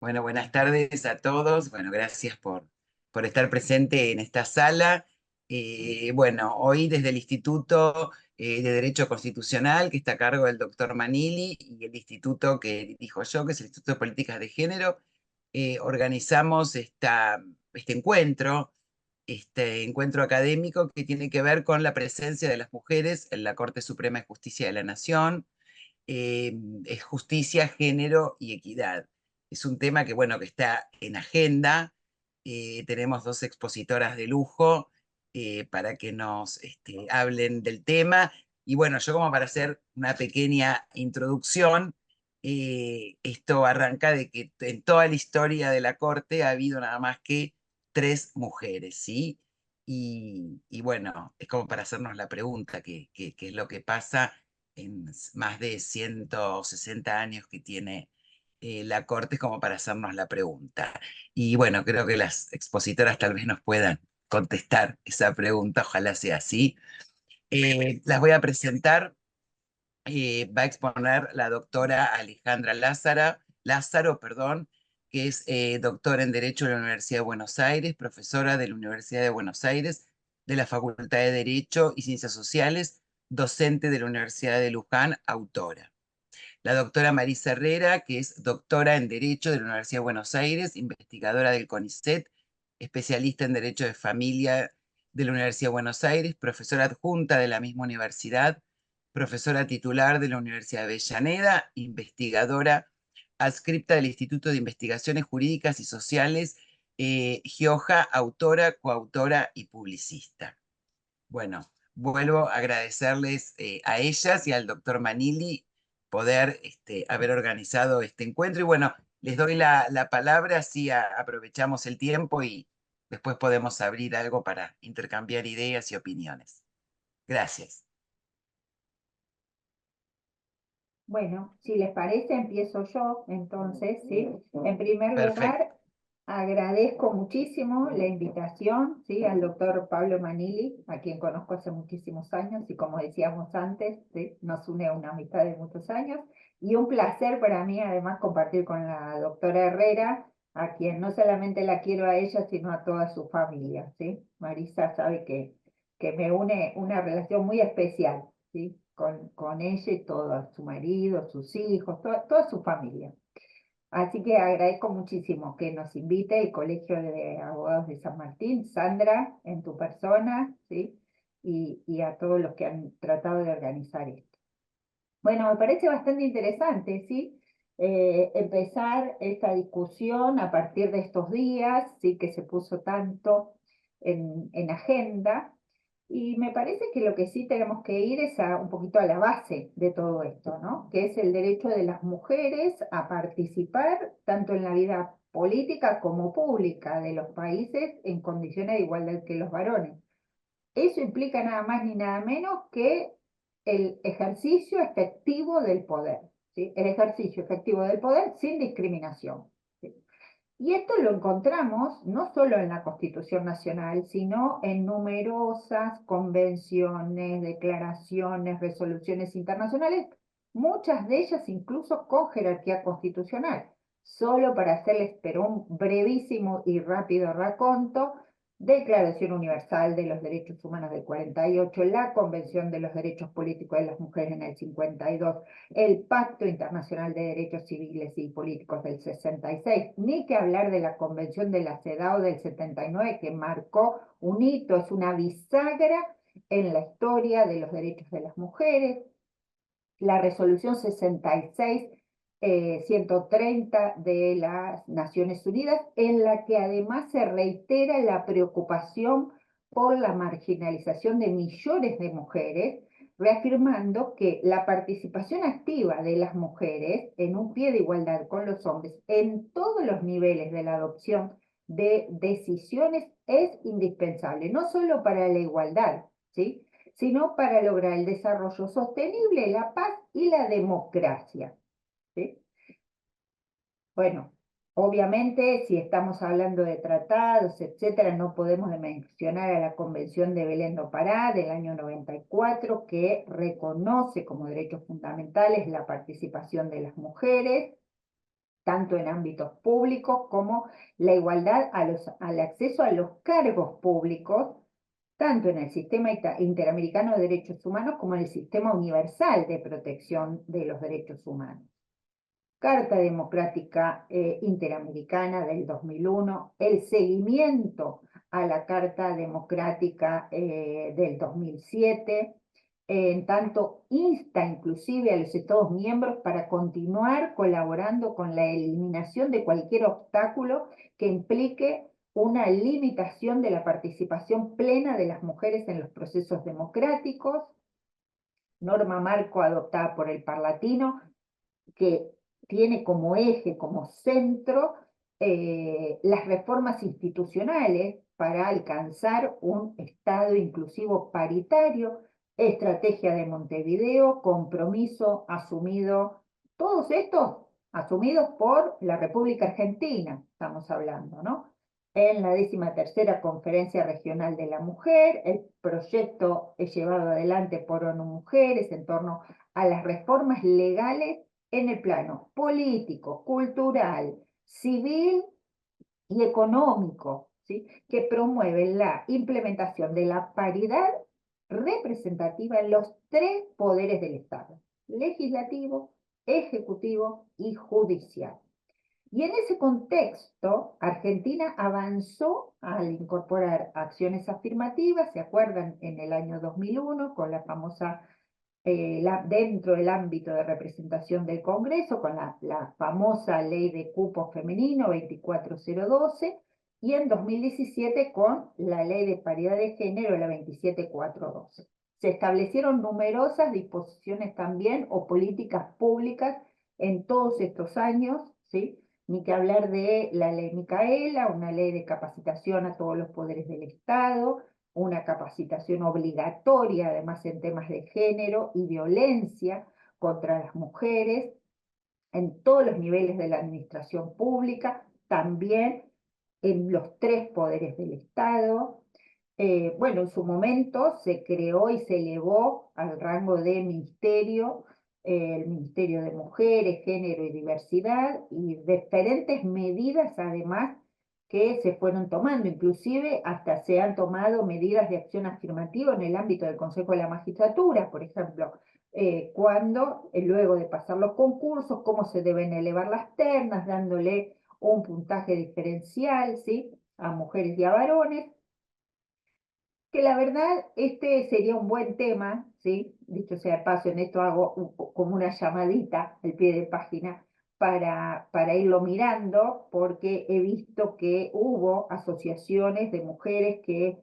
Bueno, buenas tardes a todos. Bueno, gracias por estar presente en esta sala. Bueno, hoy desde el Instituto de Derecho Constitucional, que está a cargo del doctor Manili, y el instituto que dirijo yo, que es el Instituto de Políticas de Género, organizamos este encuentro académico que tiene que ver con la presencia de las mujeres en la Corte Suprema de Justicia de la Nación. Es justicia, género y equidad. Es un tema que, bueno, que está en agenda. Tenemos dos expositoras de lujo para que nos hablen del tema. Y bueno, yo como para hacer una pequeña introducción, esto arranca de que en toda la historia de la Corte ha habido nada más que tres mujeres, ¿sí? Y bueno, es como para hacernos la pregunta, ¿qué es lo que pasa en más de 160 años que tiene la Corte, como para hacernos la pregunta? Y bueno, creo que las expositoras tal vez nos puedan contestar esa pregunta, ojalá sea así. Las voy a presentar. Va a exponer la doctora Alejandra Lázaro, perdón, que es doctora en Derecho de la Universidad de Buenos Aires, profesora de la Universidad de Buenos Aires, de la Facultad de Derecho y Ciencias Sociales, docente de la Universidad de Luján, autora. La doctora Marisa Herrera, que es doctora en Derecho de la Universidad de Buenos Aires, investigadora del CONICET, especialista en Derecho de Familia de la Universidad de Buenos Aires, profesora adjunta de la misma universidad, profesora titular de la Universidad de Avellaneda, investigadora adscripta del Instituto de Investigaciones Jurídicas y Sociales, GIOJA, autora, coautora y publicista. Bueno, vuelvo a agradecerles a ellas y al doctor Manili poder haber organizado este encuentro. Y bueno, les doy la palabra, así aprovechamos el tiempo y después podemos abrir algo para intercambiar ideas y opiniones. Gracias. Bueno, si les parece, empiezo yo, entonces, ¿sí? En primer Perfecto. lugar, agradezco muchísimo la invitación, ¿sí? Al doctor Pablo Manili, a quien conozco hace muchísimos años, y como decíamos antes, ¿sí? Nos une una amistad de muchos años, y un placer para mí, además, compartir con la doctora Herrera, a quien no solamente la quiero a ella, sino a toda su familia, ¿sí? Marisa sabe que me une una relación muy especial, ¿sí? Con ella y todo, su marido, sus hijos, toda su familia. Así que agradezco muchísimo que nos invite el Colegio de Abogados de San Martín, Sandra, en tu persona, ¿sí? Y a todos los que han tratado de organizar esto. Bueno, me parece bastante interesante, ¿sí? Empezar esta discusión a partir de estos días, ¿sí? Que se puso tanto en agenda. Y me parece que lo que sí tenemos que ir es un poquito a la base de todo esto, ¿no? Que es el derecho de las mujeres a participar tanto en la vida política como pública de los países en condiciones de igualdad que los varones. Eso implica nada más ni nada menos que el ejercicio efectivo del poder, ¿sí? El ejercicio efectivo del poder sin discriminación, ¿sí? Y esto lo encontramos no solo en la Constitución Nacional, sino en numerosas convenciones, declaraciones, resoluciones internacionales, muchas de ellas incluso con jerarquía constitucional. Solo para hacerles pero un brevísimo y rápido raconto: Declaración Universal de los Derechos Humanos del 48, la Convención de los Derechos Políticos de las Mujeres en el 52, el Pacto Internacional de Derechos Civiles y Políticos del 66, ni que hablar de la Convención de la CEDAW del 79, que marcó un hito, es una bisagra en la historia de los derechos de las mujeres, la resolución 66 130 de las Naciones Unidas, en la que además se reitera la preocupación por la marginalización de millones de mujeres, reafirmando que la participación activa de las mujeres en un pie de igualdad con los hombres en todos los niveles de la adopción de decisiones es indispensable, no solo para la igualdad, ¿sí? Sino para lograr el desarrollo sostenible, la paz y la democracia, ¿sí? Bueno, obviamente, si estamos hablando de tratados, etcétera, no podemos de mencionar a la Convención de Belén do Pará del año 94, que reconoce como derechos fundamentales la participación de las mujeres. tanto en ámbitos públicos como la igualdad al acceso a los cargos públicos, tanto en el sistema interamericano de derechos humanos como en el sistema universal de protección de los derechos humanos. Carta Democrática Interamericana del 2001, el seguimiento a la Carta Democrática del 2007, en tanto insta inclusive a los Estados miembros para continuar colaborando con la eliminación de cualquier obstáculo que implique una limitación de la participación plena de las mujeres en los procesos democráticos, norma marco adoptada por el Parlatino, que tiene como eje, como centro, las reformas institucionales para alcanzar un Estado inclusivo paritario, estrategia de Montevideo, compromiso asumido, todos estos asumidos por la República Argentina, estamos hablando, ¿no? En la 13ª Conferencia Regional de la Mujer, el proyecto es llevado adelante por ONU Mujeres en torno a las reformas legales en el plano político, cultural, civil y económico, ¿sí? Que promueven la implementación de la paridad representativa en los 3 poderes del Estado: legislativo, ejecutivo y judicial. Y en ese contexto, Argentina avanzó al incorporar acciones afirmativas, ¿se acuerdan? En el año 2001, con la famosa dentro del ámbito de representación del Congreso, con la famosa ley de cupo femenino 24012, y en 2017 con la ley de paridad de género, la 27412. Se establecieron numerosas disposiciones también o políticas públicas en todos estos años, ¿sí? Ni que hablar de la ley Micaela, una ley de capacitación a todos los poderes del Estado, una capacitación obligatoria, además en temas de género y violencia contra las mujeres, en todos los niveles de la administración pública, también en los 3 poderes del Estado. Bueno, en su momento se creó y se elevó al rango de ministerio, el Ministerio de Mujeres, Género y Diversidad, y diferentes medidas además que se fueron tomando, inclusive hasta se han tomado medidas de acción afirmativa en el ámbito del Consejo de la Magistratura, por ejemplo, cuando, luego de pasar los concursos, cómo se deben elevar las ternas, dándole un puntaje diferencial, ¿sí?, a mujeres y a varones, que la verdad este sería un buen tema, ¿sí? Dicho sea de paso, en esto hago como una llamadita al pie de página para irlo mirando, porque he visto que hubo asociaciones de mujeres que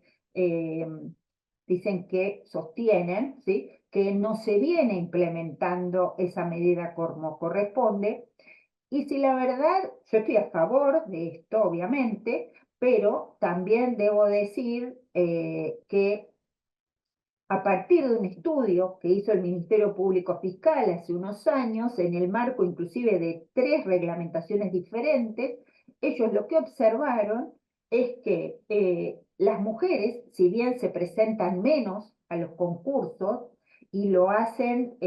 dicen que sostienen, ¿sí?, que no se viene implementando esa medida como corresponde. Y si la verdad, yo estoy a favor de esto, obviamente, pero también debo decir que a partir de un estudio que hizo el Ministerio Público Fiscal hace unos años, en el marco inclusive de 3 reglamentaciones diferentes, ellos lo que observaron es que las mujeres, si bien se presentan menos a los concursos y lo hacen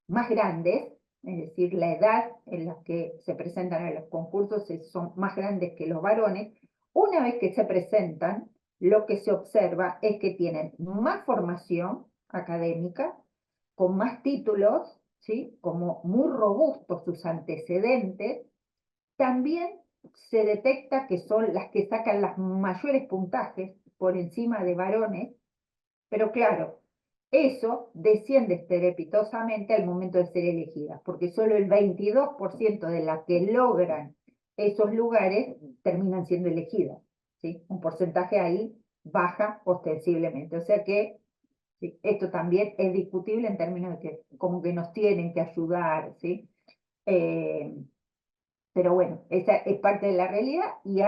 más grandes, es decir, la edad en la que se presentan a los concursos son más grandes que los varones, una vez que se presentan, lo que se observa es que tienen más formación académica, con más títulos, ¿sí?, como muy robustos sus antecedentes. También se detecta que son las que sacan los mayores puntajes por encima de varones, pero claro, eso desciende estrepitosamente al momento de ser elegidas, porque solo el 22% de las que logran esos lugares terminan siendo elegidas, ¿sí? Un porcentaje ahí baja ostensiblemente. O sea que sí, esto también es discutible en términos de que como que nos tienen que ayudar, ¿sí? Eh, pero bueno, esa es parte de la realidad y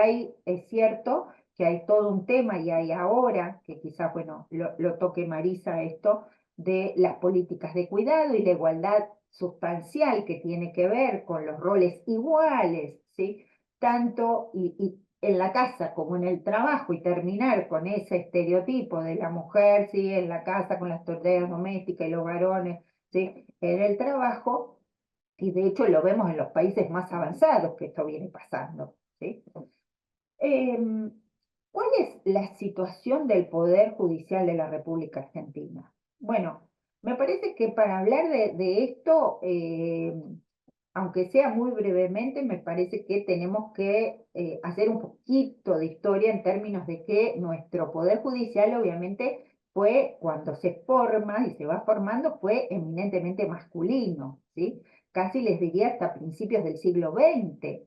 es cierto que hay todo un tema y hay ahora, que quizás, bueno, lo toque Marisa esto, de las políticas de cuidado y la igualdad sustancial que tiene que ver con los roles iguales, ¿sí? Tanto y en la casa como en el trabajo, y terminar con ese estereotipo de la mujer, ¿sí?, en la casa con las tareas domésticas y los varones, ¿sí?, en el trabajo. y de hecho lo vemos en los países más avanzados que esto viene pasando, ¿sí? Em, ¿Cuál es la situación del Poder Judicial de la República Argentina? Bueno, me parece que para hablar de esto, aunque sea muy brevemente, me parece que tenemos que hacer un poquito de historia en términos de que nuestro Poder Judicial obviamente fue, cuando se forma y se va formando, fue eminentemente masculino, ¿sí? Casi les diría hasta principios del siglo XX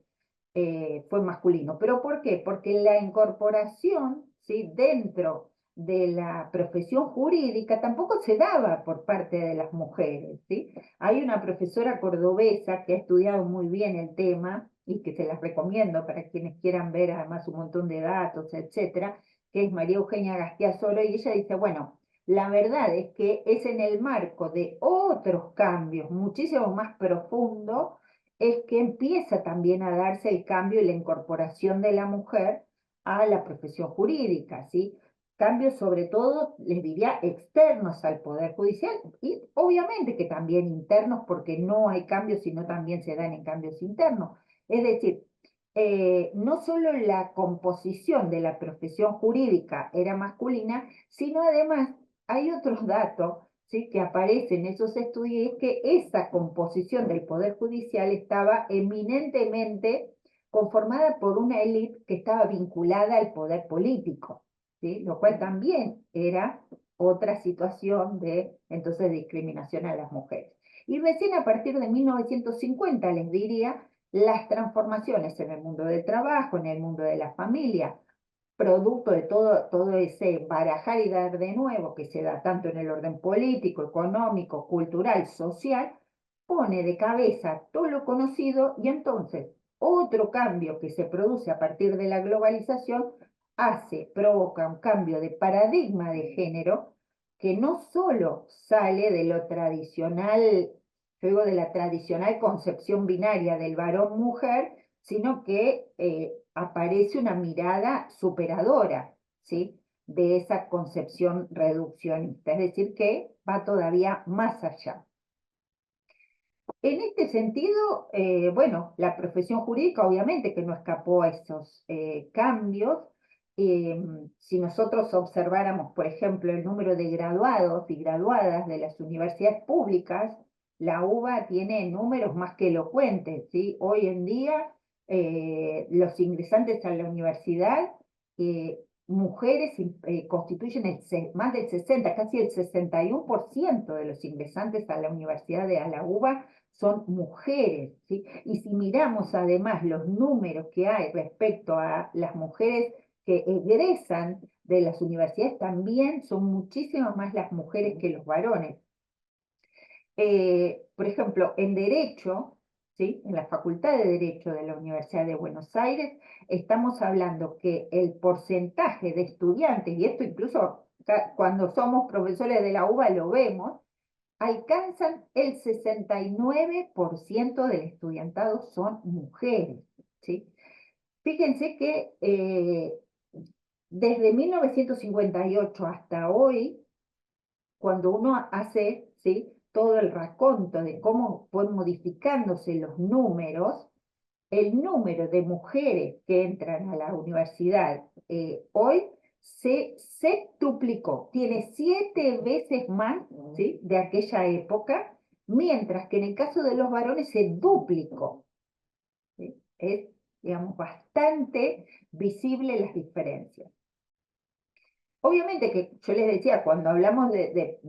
fue masculino. ¿Pero por qué? Porque la incorporación, ¿sí?, dentro de la profesión jurídica tampoco se daba por parte de las mujeres, ¿sí? Hay una profesora cordobesa que ha estudiado muy bien el tema y que se las recomiendo para quienes quieran ver además un montón de datos, etcétera, que es María Eugenia Gastia Soro, y ella dice, bueno, la verdad es que es en el marco de otros cambios muchísimo más profundos es que empieza también a darse el cambio y la incorporación de la mujer a la profesión jurídica, ¿sí? Cambios sobre todo, les diría, externos al Poder Judicial y obviamente que también internos, porque no hay cambios, sino también se dan en cambios internos. Es decir, no solo la composición de la profesión jurídica era masculina, sino además hay otros datos, ¿sí?, que aparecen en esos estudios, y es que esa composición del Poder Judicial estaba eminentemente conformada por una élite que estaba vinculada al poder político, ¿sí?, lo cual también era otra situación de, entonces, discriminación a las mujeres. Y recién a partir de 1950, les diría, las transformaciones en el mundo del trabajo, en el mundo de la familia, producto de todo ese barajar y dar de nuevo que se da tanto en el orden político, económico, cultural, social, pone de cabeza todo lo conocido y entonces otro cambio que se produce a partir de la globalización provoca un cambio de paradigma de género que no solo sale de lo tradicional, luego de la tradicional concepción binaria del varón-mujer, sino que aparece una mirada superadora, ¿sí?, de esa concepción reduccionista, es decir, que va todavía más allá. En este sentido, bueno, la profesión jurídica obviamente que no escapó a esos cambios. Si nosotros observáramos, por ejemplo, el número de graduados y graduadas de las universidades públicas, la UBA tiene números más que elocuentes, ¿sí? Hoy en día, los ingresantes a la universidad, mujeres constituyen más del 60, casi el 61% de los ingresantes a la universidad de la UBA son mujeres, ¿sí? Y si miramos además los números que hay respecto a las mujeres que egresan de las universidades, también son muchísimas más las mujeres que los varones. Por ejemplo, en Derecho, ¿sí?, en la Facultad de Derecho de la Universidad de Buenos Aires, estamos hablando que el porcentaje de estudiantes, y esto incluso cuando somos profesores de la UBA lo vemos, alcanzan el 69% del estudiantado son mujeres, ¿sí? Fíjense que desde 1958 hasta hoy, cuando uno hace, ¿sí?, todo el raconto de cómo fueron modificándose los números, el número de mujeres que entran a la universidad hoy se septuplicó, tiene 7 veces más, ¿sí?, de aquella época, mientras que en el caso de los varones se duplicó, ¿sí? Es, digamos, bastante visible las diferencias. Obviamente que yo les decía, cuando hablamos de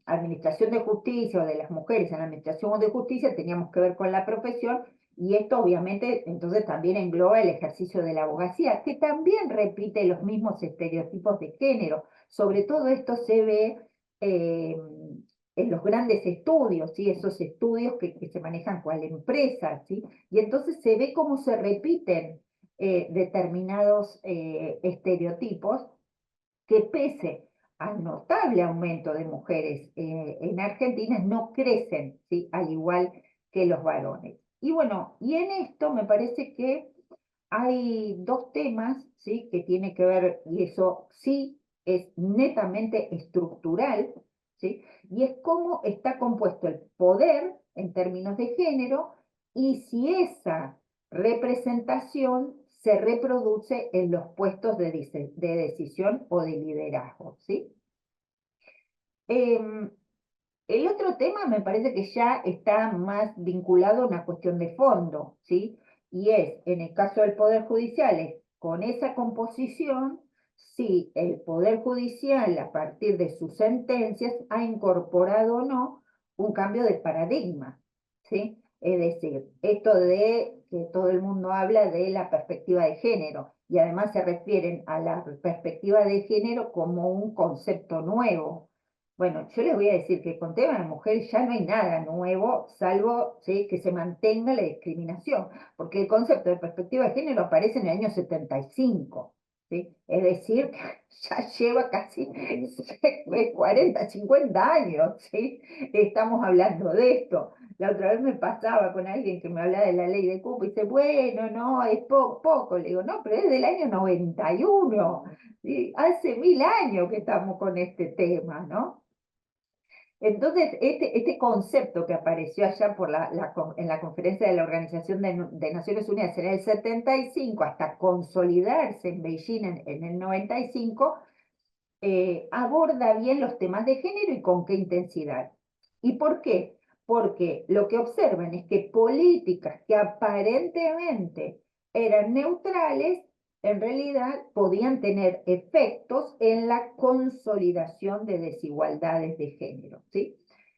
administración de justicia o de las mujeres en la administración de justicia, teníamos que ver con la profesión, y esto obviamente entonces también engloba el ejercicio de la abogacía, que también repite los mismos estereotipos de género. Sobre todo esto se ve en los grandes estudios, ¿sí?, esos estudios que se manejan cual empresas, ¿sí?, y entonces se ve cómo se repiten determinados estereotipos que pese al notable aumento de mujeres en Argentina, no crecen, ¿sí?, al igual que los varones. Y bueno, y en esto me parece que hay dos temas, ¿sí?, que tiene que ver, y eso sí es netamente estructural, ¿sí?, y es cómo está compuesto el poder en términos de género y si esa representación se reproduce en los puestos de decisión o de liderazgo, ¿sí? El otro tema me parece que ya está más vinculado a una cuestión de fondo, ¿sí? Y es, en el caso del Poder Judicial, es con esa composición, si el Poder Judicial, a partir de sus sentencias, ha incorporado o no un cambio de paradigma, ¿sí? Es decir, esto de que todo el mundo habla de la perspectiva de género, y además se refieren a la perspectiva de género como un concepto nuevo. Bueno, yo les voy a decir que con tema de mujeres ya no hay nada nuevo, salvo, ¿sí?, que se mantenga la discriminación, porque el concepto de perspectiva de género aparece en el año 75, ¿sí? Es decir, que ya lleva casi 40, 50 años, ¿sí? Estamos hablando de esto. La otra vez me pasaba con alguien que me hablaba de la ley de cupo y dice, bueno, no, es poco. Le digo, no, pero es del año 91, ¿sí? Hace 1000 años que estamos con este tema, ¿no? Entonces, este concepto que apareció allá en la conferencia de la Organización de Naciones Unidas en el 75, hasta consolidarse en Beijing en el 95, aborda bien los temas de género y con qué intensidad. ¿Y por qué? Porque lo que observan es que políticas que aparentemente eran neutrales, en realidad podían tener efectos en la consolidación de desigualdades de género, ¿sí?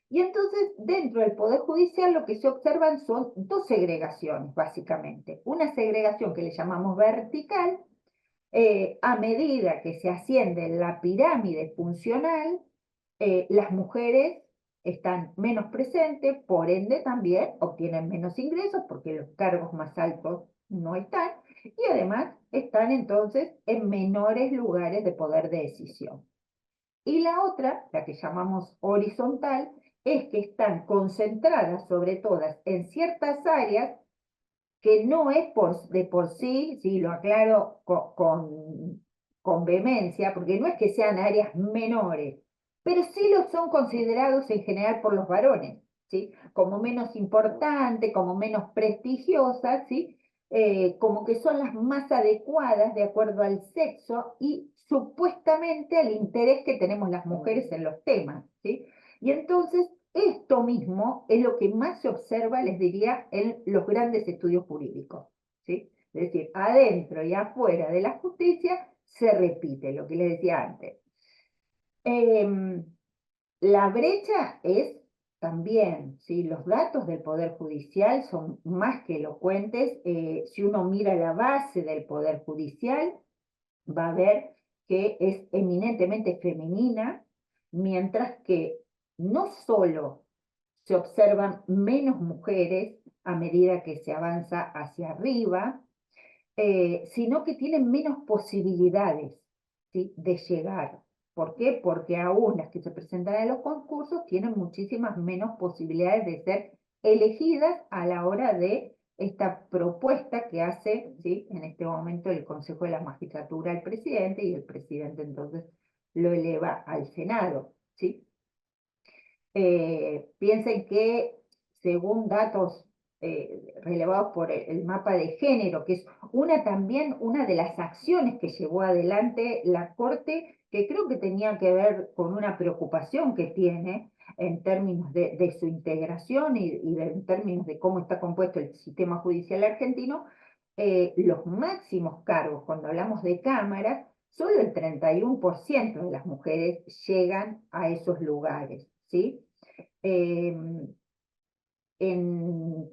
Y entonces, dentro del Poder Judicial, lo que se observan son dos segregaciones, básicamente. Una segregación que le llamamos vertical, a medida que se asciende en la pirámide funcional, las mujeres están menos presentes, por ende también obtienen menos ingresos porque los cargos más altos no están, y además están entonces en menores lugares de poder de decisión. Y la otra, la que llamamos horizontal, es que están concentradas sobre todas en ciertas áreas que no es de por sí, sí, lo aclaro con vehemencia, porque no es que sean áreas menores, pero sí lo son considerados en general por los varones, ¿sí? Como menos importantes, como menos prestigiosas, ¿sí? Como que son las más adecuadas de acuerdo al sexo y supuestamente al interés que tenemos las mujeres en los temas, ¿sí? Y entonces esto mismo es lo que más se observa, les diría, en los grandes estudios jurídicos, ¿sí? Es decir, adentro y afuera de la justicia se repite lo que les decía antes. La brecha es también, ¿sí? Los datos del Poder Judicial son más que elocuentes. Si uno mira la base del Poder Judicial, va a ver que es eminentemente femenina, mientras que no solo se observan menos mujeres a medida que se avanza hacia arriba, sino que tienen menos posibilidades, ¿sí?, de llegar. ¿Por qué? Porque aún las que se presentan en los concursos tienen muchísimas menos posibilidades de ser elegidas a la hora de esta propuesta que hace, ¿sí?, en este momento el Consejo de la Magistratura al presidente, y el presidente entonces lo eleva al Senado, ¿sí? Piensen que según datos relevados por el mapa de género, que es también una de las acciones que llevó adelante la Corte, que creo que tenía que ver con una preocupación que tiene en términos de su integración en términos de cómo está compuesto el sistema judicial argentino, los máximos cargos, cuando hablamos de cámaras, solo el 31% de las mujeres llegan a esos lugares, ¿sí?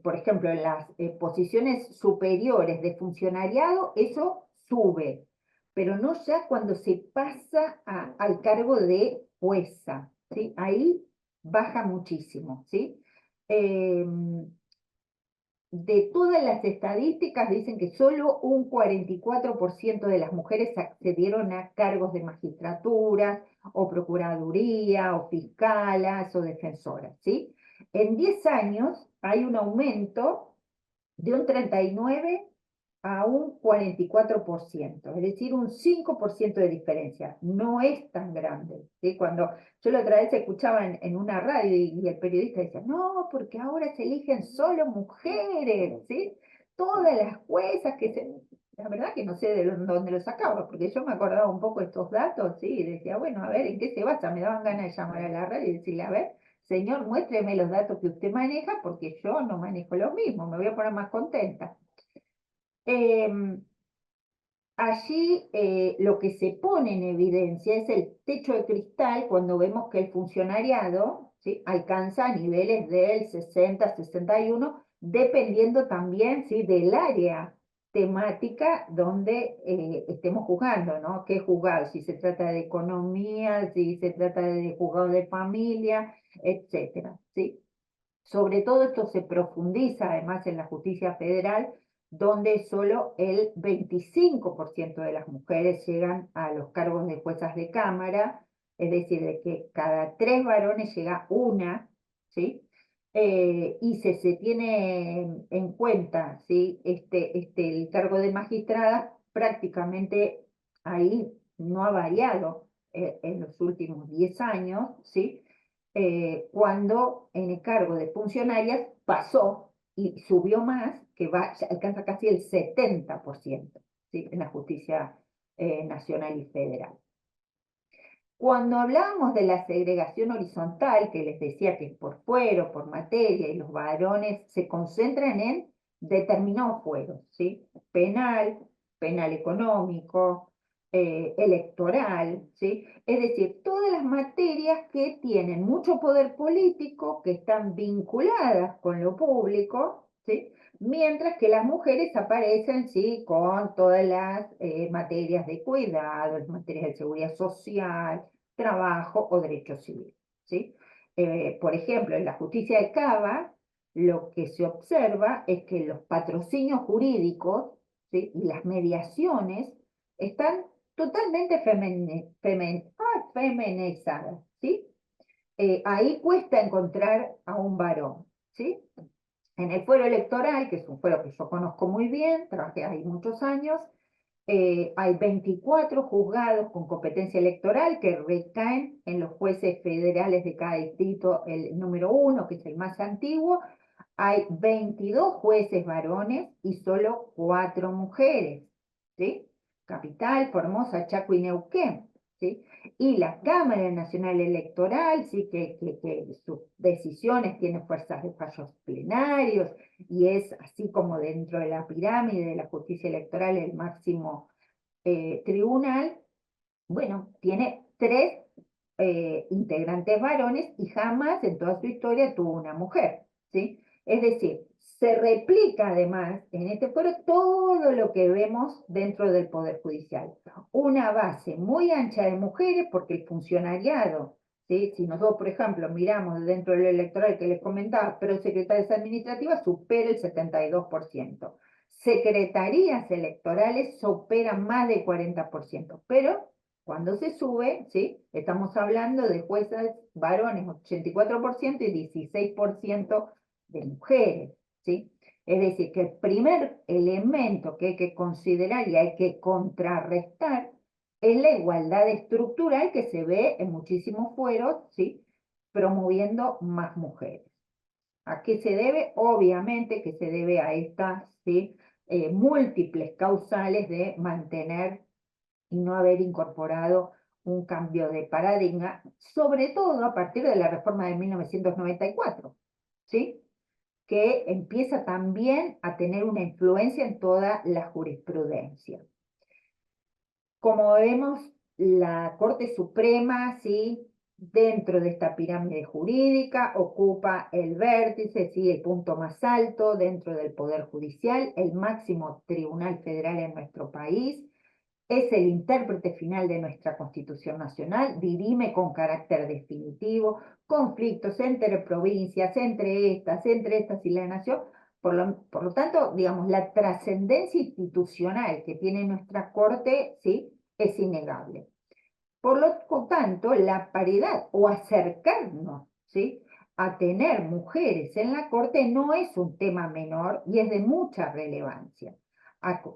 Por ejemplo, en las posiciones superiores de funcionariado, eso sube, pero no ya cuando se pasa al cargo de jueza, ¿sí? Ahí baja muchísimo, ¿sí? De todas las estadísticas dicen que solo un 44% de las mujeres accedieron a cargos de magistratura, o procuraduría, o fiscalas, o defensoras, ¿sí? En 10 años hay un aumento de un 39 a un 44%, es decir, un 5% de diferencia. No es tan grande, ¿sí? Cuando yo la otra vez escuchaba en una radio y el periodista decía, no, porque ahora se eligen solo mujeres, ¿sí? Todas las juezas que se... La verdad que no sé de dónde lo sacaba, porque yo me acordaba un poco de estos datos, ¿sí? Y decía, bueno, a ver, ¿en qué se basa? Me daban ganas de llamar a la radio y decirle, a ver, señor, muéstreme los datos que usted maneja, porque yo no manejo lo mismo, me voy a poner más contenta. Allí lo que se pone en evidencia es el techo de cristal cuando vemos que el funcionariado, ¿sí?, alcanza niveles del 60-61, dependiendo también, ¿sí?, del área temática donde estemos juzgando, ¿no? ¿Qué juzgar? Si se trata de economía, si se trata de juzgado de familia, etcétera, ¿sí? Sobre todo esto se profundiza además en la justicia federal, donde solo el 25% de las mujeres llegan a los cargos de juezas de cámara, es decir, de que cada 3 varones llega una, ¿sí? Y se tiene en cuenta, ¿sí?, el cargo de magistrada, prácticamente ahí no ha variado en los últimos 10 años, ¿sí? Cuando en el cargo de funcionarias pasó y subió más, que alcanza casi el 70%, ¿sí?, en la justicia nacional y federal. Cuando hablábamos de la segregación horizontal, que les decía que es por fuero, por materia, y los varones se concentran en determinados fueros, ¿sí? Penal, penal económico, electoral, ¿sí? Es decir, todas las materias que tienen mucho poder político, que están vinculadas con lo público, ¿sí? Mientras que las mujeres aparecen, sí, con todas las materias de cuidado, las materias de seguridad social, trabajo o derecho civil, ¿sí? Por ejemplo, en la justicia de Cava, lo que se observa es que los patrocinios jurídicos, ¿sí?, y las mediaciones están totalmente feminizadas, ¿sí? Ahí cuesta encontrar a un varón, ¿sí? En el fuero electoral, que es un fuero que yo conozco muy bien, trabajé ahí muchos años, hay 24 juzgados con competencia electoral que recaen en los jueces federales de cada distrito, el número 1, que es el más antiguo. Hay 22 jueces varones y solo 4 mujeres, ¿sí? Capital, Formosa, Chaco y Neuquén, ¿sí? Y la Cámara Nacional Electoral, sí, que sus decisiones tienen fuerzas de fallos plenarios, y es así como dentro de la pirámide de la justicia electoral el máximo tribunal. Bueno, tiene 3 integrantes varones y jamás en toda su historia tuvo una mujer, ¿sí? Es decir, se replica además en este foro todo lo que vemos dentro del Poder Judicial. Una base muy ancha de mujeres porque el funcionariado, ¿sí?, si nosotros, por ejemplo, miramos dentro del electoral que les comentaba, pero secretarias administrativas supera el 72%. Secretarías electorales superan más del 40%, pero cuando se sube, ¿sí?, estamos hablando de jueces varones 84% y 16% de mujeres, ¿sí? Es decir, que el primer elemento que hay que considerar y hay que contrarrestar es la igualdad estructural que se ve en muchísimos fueros, ¿sí?, promoviendo más mujeres. ¿A qué se debe? Obviamente que se debe a estas, ¿sí?, múltiples causales de mantener y no haber incorporado un cambio de paradigma, sobre todo a partir de la reforma de 1994, ¿sí?, que empieza también a tener una influencia en toda la jurisprudencia. Como vemos, la Corte Suprema, ¿sí?, dentro de esta pirámide jurídica, ocupa el vértice, ¿sí?, el punto más alto dentro del Poder Judicial, el máximo tribunal federal en nuestro país. Es el intérprete final de nuestra Constitución Nacional, dirime con carácter definitivo conflictos entre provincias, entre estas y la nación. Por lo tanto, digamos, la trascendencia institucional que tiene nuestra Corte, ¿sí?, es innegable. Por lo tanto, la paridad o acercarnos, ¿sí?, a tener mujeres en la Corte no es un tema menor y es de mucha relevancia.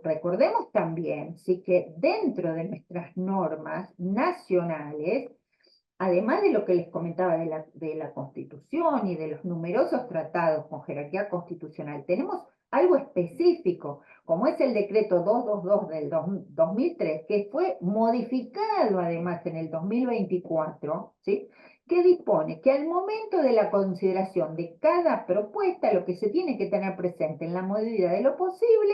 Recordemos también, sí, que dentro de nuestras normas nacionales, además de lo que les comentaba de la Constitución y de los numerosos tratados con jerarquía constitucional, tenemos algo específico, como es el decreto 222 del 2003, que fue modificado además en el 2024, ¿sí? Que dispone que al momento de la consideración de cada propuesta, lo que se tiene que tener presente en la medida de lo posible,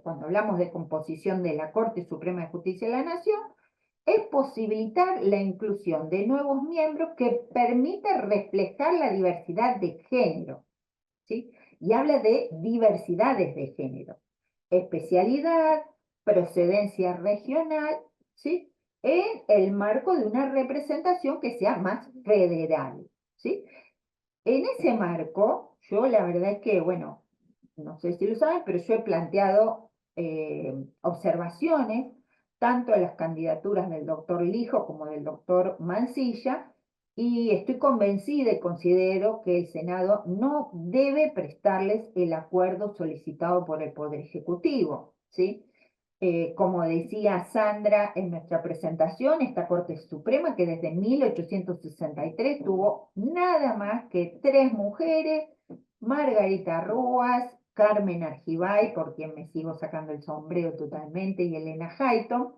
cuando hablamos de composición de la Corte Suprema de Justicia de la Nación, es posibilitar la inclusión de nuevos miembros que permita reflejar la diversidad de género, ¿sí? Y habla de diversidades de género, especialidad, procedencia regional, ¿sí? En el marco de una representación que sea más federal, ¿sí? En ese marco, yo la verdad es que, bueno, no sé si lo saben, pero yo he planteado observaciones tanto a las candidaturas del doctor Lijo como del doctor Mansilla, y estoy convencida y considero que el Senado no debe prestarles el acuerdo solicitado por el Poder Ejecutivo, ¿sí? Como decía Sandra en nuestra presentación, esta Corte Suprema que desde 1863 tuvo nada más que 3 mujeres: Margarita Roas, Carmen Argibay, por quien me sigo sacando el sombrero totalmente, y Elena Hayton,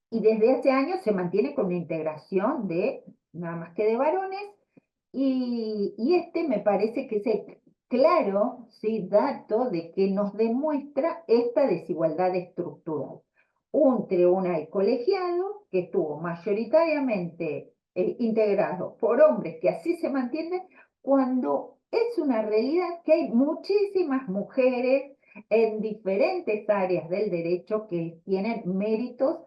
y desde hace años se mantiene con una integración de nada más que de varones, y este me parece que es el claro, ¿sí?, dato de que nos demuestra esta desigualdad estructural. Un tribunal colegiado que estuvo mayoritariamente integrado por hombres, que así se mantiene, cuando es una realidad que hay muchísimas mujeres en diferentes áreas del derecho que tienen méritos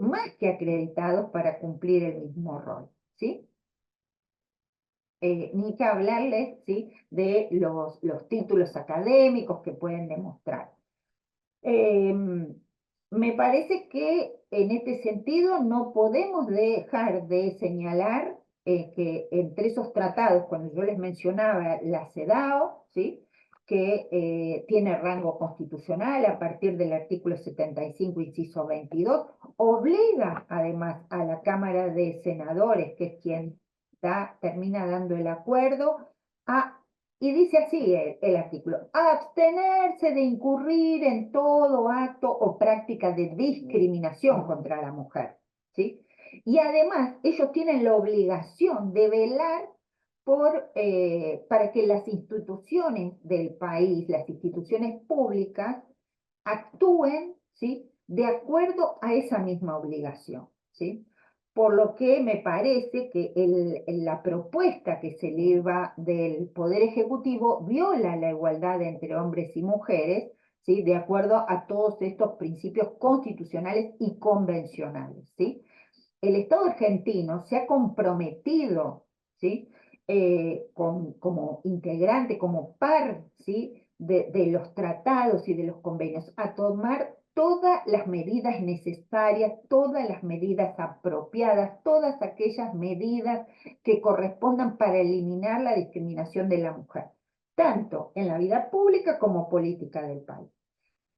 más que acreditados para cumplir el mismo rol, ¿sí? Ni que hablarles, ¿sí?, de los títulos académicos que pueden demostrar. Me parece que en este sentido no podemos dejar de señalar que entre esos tratados, cuando yo les mencionaba la CEDAW, ¿sí?, que tiene rango constitucional a partir del artículo 75, inciso 22, obliga además a la Cámara de Senadores, que es quien termina dando el acuerdo, y dice así el artículo: abstenerse de incurrir en todo acto o práctica de discriminación contra la mujer, ¿sí? Y además ellos tienen la obligación de velar para que las instituciones del país, las instituciones públicas, actúen, ¿sí?, de acuerdo a esa misma obligación, ¿sí? Por lo que me parece que la propuesta que se eleva del Poder Ejecutivo viola la igualdad entre hombres y mujeres, ¿sí?, de acuerdo a todos estos principios constitucionales y convencionales, ¿sí? El Estado argentino se ha comprometido, ¿sí?, como integrante, como par, ¿sí?, de los tratados y de los convenios, a tomar todas las medidas necesarias, todas las medidas apropiadas, todas aquellas medidas que correspondan para eliminar la discriminación de la mujer, tanto en la vida pública como política del país.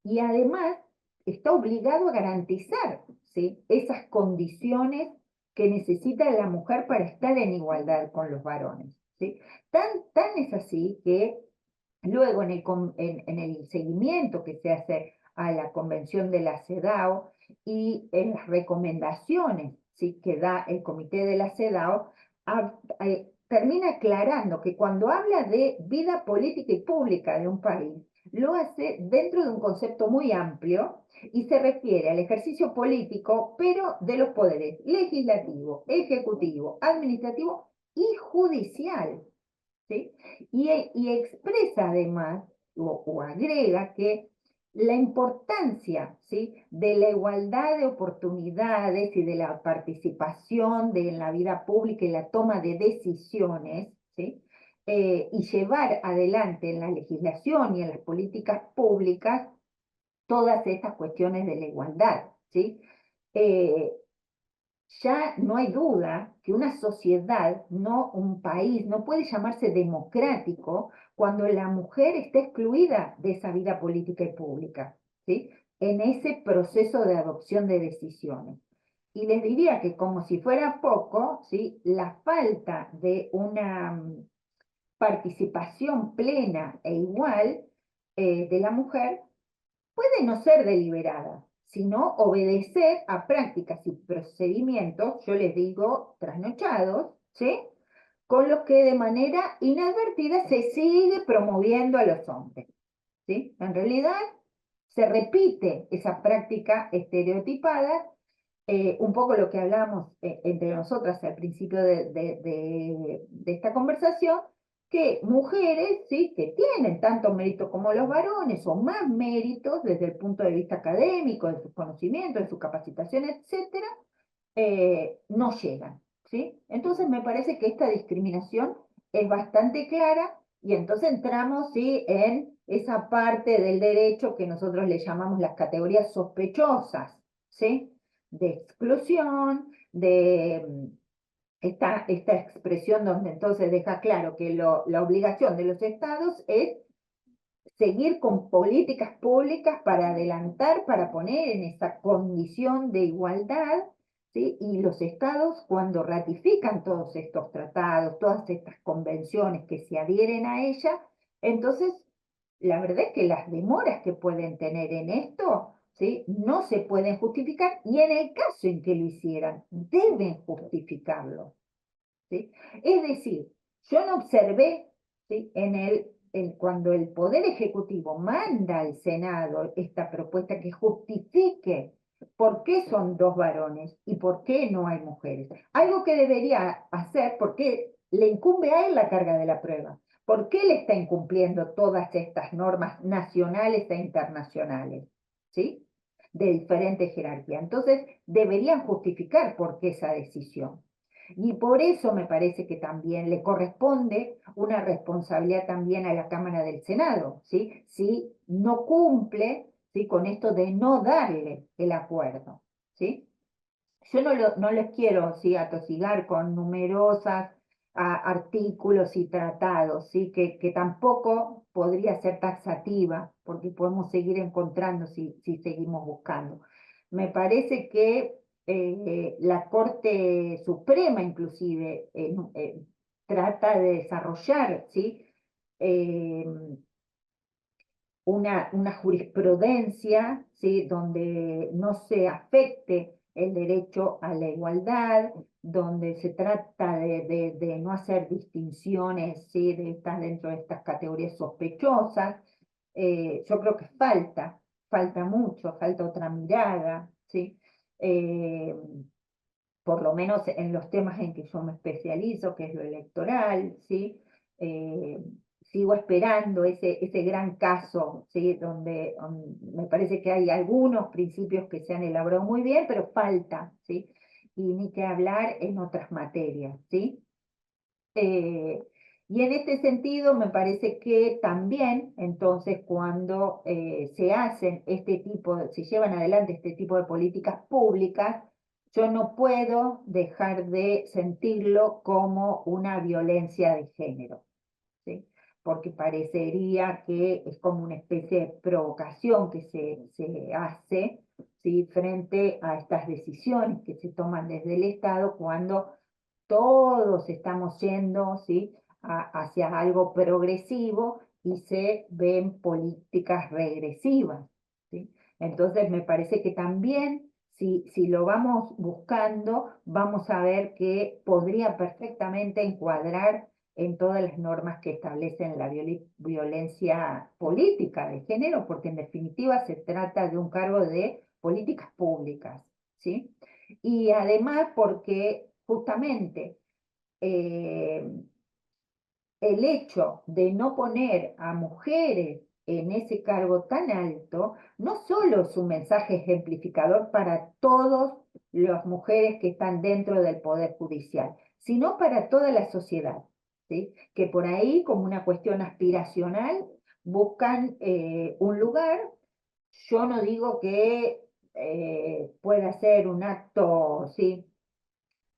Y además está obligado a garantizar, ¿sí?, esas condiciones que necesita la mujer para estar en igualdad con los varones, ¿sí? Tan es así que luego en el seguimiento que se hace a la Convención de la CEDAW y en las recomendaciones, ¿sí?, que da el Comité de la CEDAW, termina aclarando que cuando habla de vida política y pública de un país, lo hace dentro de un concepto muy amplio y se refiere al ejercicio político, pero de los poderes legislativo, ejecutivo, administrativo y judicial, ¿sí? Y expresa además, o agrega, que la importancia, ¿sí?, de la igualdad de oportunidades y de la participación en la vida pública y la toma de decisiones, ¿sí?, y llevar adelante en la legislación y en las políticas públicas todas estas cuestiones de la igualdad, ¿sí? Eh, ya no hay duda que una sociedad, no un país, no puede llamarse democrático cuando la mujer está excluida de esa vida política y pública, ¿sí? En ese proceso de adopción de decisiones. Y les diría que como si fuera poco, ¿sí? La falta de una participación plena e igual de la mujer puede no ser deliberada, sino obedecer a prácticas y procedimientos, yo les digo, trasnochados, ¿sí? Con los que de manera inadvertida se sigue promoviendo a los hombres, ¿sí? En realidad se repite esa práctica estereotipada, un poco lo que hablamos entre nosotras al principio de esta conversación, que mujeres, ¿sí? Que tienen tanto mérito como los varones, o más méritos desde el punto de vista académico, de sus conocimientos, de su capacitación, etcétera, no llegan, ¿sí? Entonces me parece que esta discriminación es bastante clara y entonces entramos, ¿sí? En esa parte del derecho que nosotros le llamamos las categorías sospechosas, ¿sí? De exclusión, de esta expresión donde entonces deja claro que la obligación de los estados es seguir con políticas públicas para adelantar, para poner en esa condición de igualdad, ¿sí? Y los estados, cuando ratifican todos estos tratados, todas estas convenciones que se adhieren a ella, entonces la verdad es que las demoras que pueden tener en esto, ¿sí? No se pueden justificar, y en el caso en que lo hicieran, deben justificarlo, ¿sí? Es decir, yo no observé, ¿sí? Cuando el Poder Ejecutivo manda al Senado esta propuesta que justifique por qué son dos varones y por qué no hay mujeres. Algo que debería hacer porque le incumbe a él la carga de la prueba. ¿Por qué él está incumpliendo todas estas normas nacionales e internacionales? ¿Sí? De diferente jerarquía. Entonces, deberían justificar por qué esa decisión. Y por eso me parece que también le corresponde una responsabilidad también a la Cámara del Senado, ¿sí? Si no cumple, ¿sí? Con esto de no darle el acuerdo, ¿sí? Yo no les quiero, ¿sí? Atosigar con numerosas artículos y tratados, ¿sí? Que tampoco podría ser taxativa, porque podemos seguir encontrando si seguimos buscando. Me parece que la Corte Suprema inclusive trata de desarrollar, ¿sí? Eh, una jurisprudencia, ¿sí? Donde no se afecte el derecho a la igualdad, donde se trata de no hacer distinciones, ¿sí? De estar dentro de estas categorías sospechosas. Yo creo que falta mucho, falta otra mirada, ¿sí? Eh, por lo menos en los temas en que yo me especializo, que es lo electoral, ¿sí? Eh, Sigo esperando ese gran caso, ¿sí? Donde me parece que hay algunos principios que se han elaborado muy bien, pero falta, ¿sí? Y ni que hablar en otras materias, ¿sí? Eh, y en este sentido me parece que también, entonces, cuando se llevan adelante este tipo de políticas públicas, yo no puedo dejar de sentirlo como una violencia de género, ¿sí? Porque parecería que es como una especie de provocación que se hace, ¿sí? Frente a estas decisiones que se toman desde el Estado cuando todos estamos yendo, ¿sí? Hacia algo progresivo y se ven políticas regresivas, ¿sí? Entonces me parece que también, si lo vamos buscando, vamos a ver que podría perfectamente encuadrar en todas las normas que establecen la violencia política de género, porque en definitiva se trata de un cargo de políticas públicas, ¿sí? Y además porque justamente eh, el hecho de no poner a mujeres en ese cargo tan alto, no solo es un mensaje ejemplificador para todas las mujeres que están dentro del Poder Judicial, sino para toda la sociedad, ¿sí? Que por ahí, como una cuestión aspiracional, buscan un lugar. Yo no digo que pueda ser un acto, ¿sí?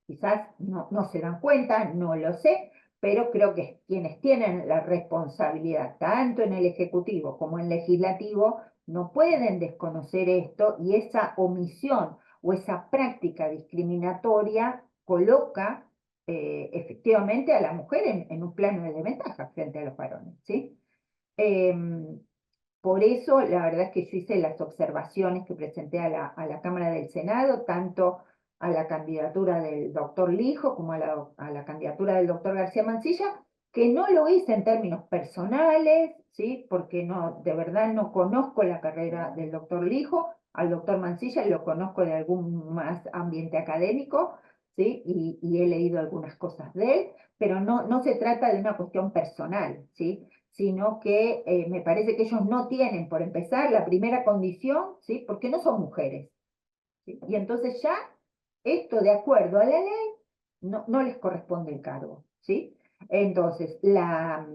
Quizás no se dan cuenta, no lo sé, pero creo que quienes tienen la responsabilidad, tanto en el Ejecutivo como en el Legislativo, no pueden desconocer esto, y esa omisión o esa práctica discriminatoria coloca efectivamente a la mujer en un plano de desventaja frente a los varones, ¿sí? Por eso, la verdad es que yo hice las observaciones que presenté a la Cámara del Senado, tanto a la candidatura del doctor Lijo como a la candidatura del doctor García Mancilla, que no lo hice en términos personales, ¿sí? Porque no, de verdad no conozco la carrera del doctor Lijo, al doctor Mancilla lo conozco de algún más ambiente académico, ¿sí? Y he leído algunas cosas de él, pero no se trata de una cuestión personal, ¿sí? Sino que me parece que ellos no tienen, por empezar, la primera condición, ¿sí? Porque no son mujeres, ¿sí? Y entonces ya esto, de acuerdo a la ley, no les corresponde el cargo, ¿sí? Entonces, la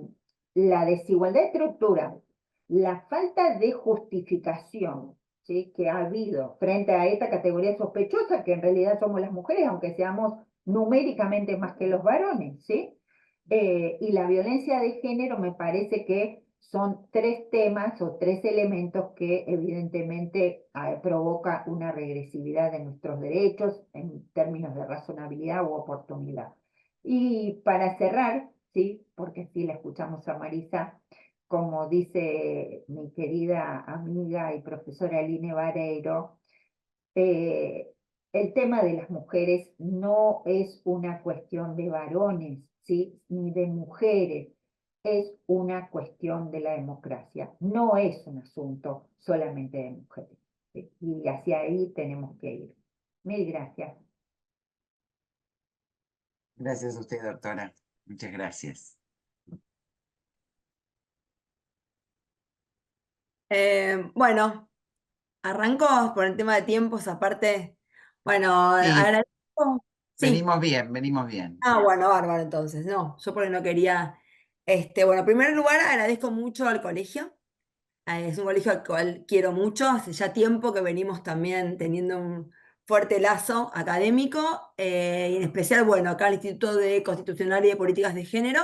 desigualdad estructural, la falta de justificación, ¿sí? Que ha habido frente a esta categoría sospechosa, que en realidad somos las mujeres, aunque seamos numéricamente más que los varones, ¿sí? Y la violencia de género me parece que son tres temas o tres elementos que evidentemente provoca una regresividad de nuestros derechos en términos de razonabilidad u oportunidad. Y para cerrar, sí, porque sí la escuchamos a Marisa, como dice mi querida amiga y profesora Aline Vareiro, eh, el tema de las mujeres no es una cuestión de varones, ¿sí? Ni de mujeres, es una cuestión de la democracia, no es un asunto solamente de mujeres, ¿sí? Y hacia ahí tenemos que ir. Mil gracias. Gracias a usted, doctora. Muchas gracias. Bueno, arrancó por el tema de tiempos, aparte, bueno, Sí, agradezco. Sí, venimos bien, venimos bien. bueno, bárbaro entonces, no, yo porque no quería, bueno, en primer lugar agradezco mucho al colegio. Es un colegio al cual quiero mucho, hace ya tiempo que venimos también teniendo un fuerte lazo académico, y en especial, bueno, acá al Instituto de Constitucional y de Políticas de Género,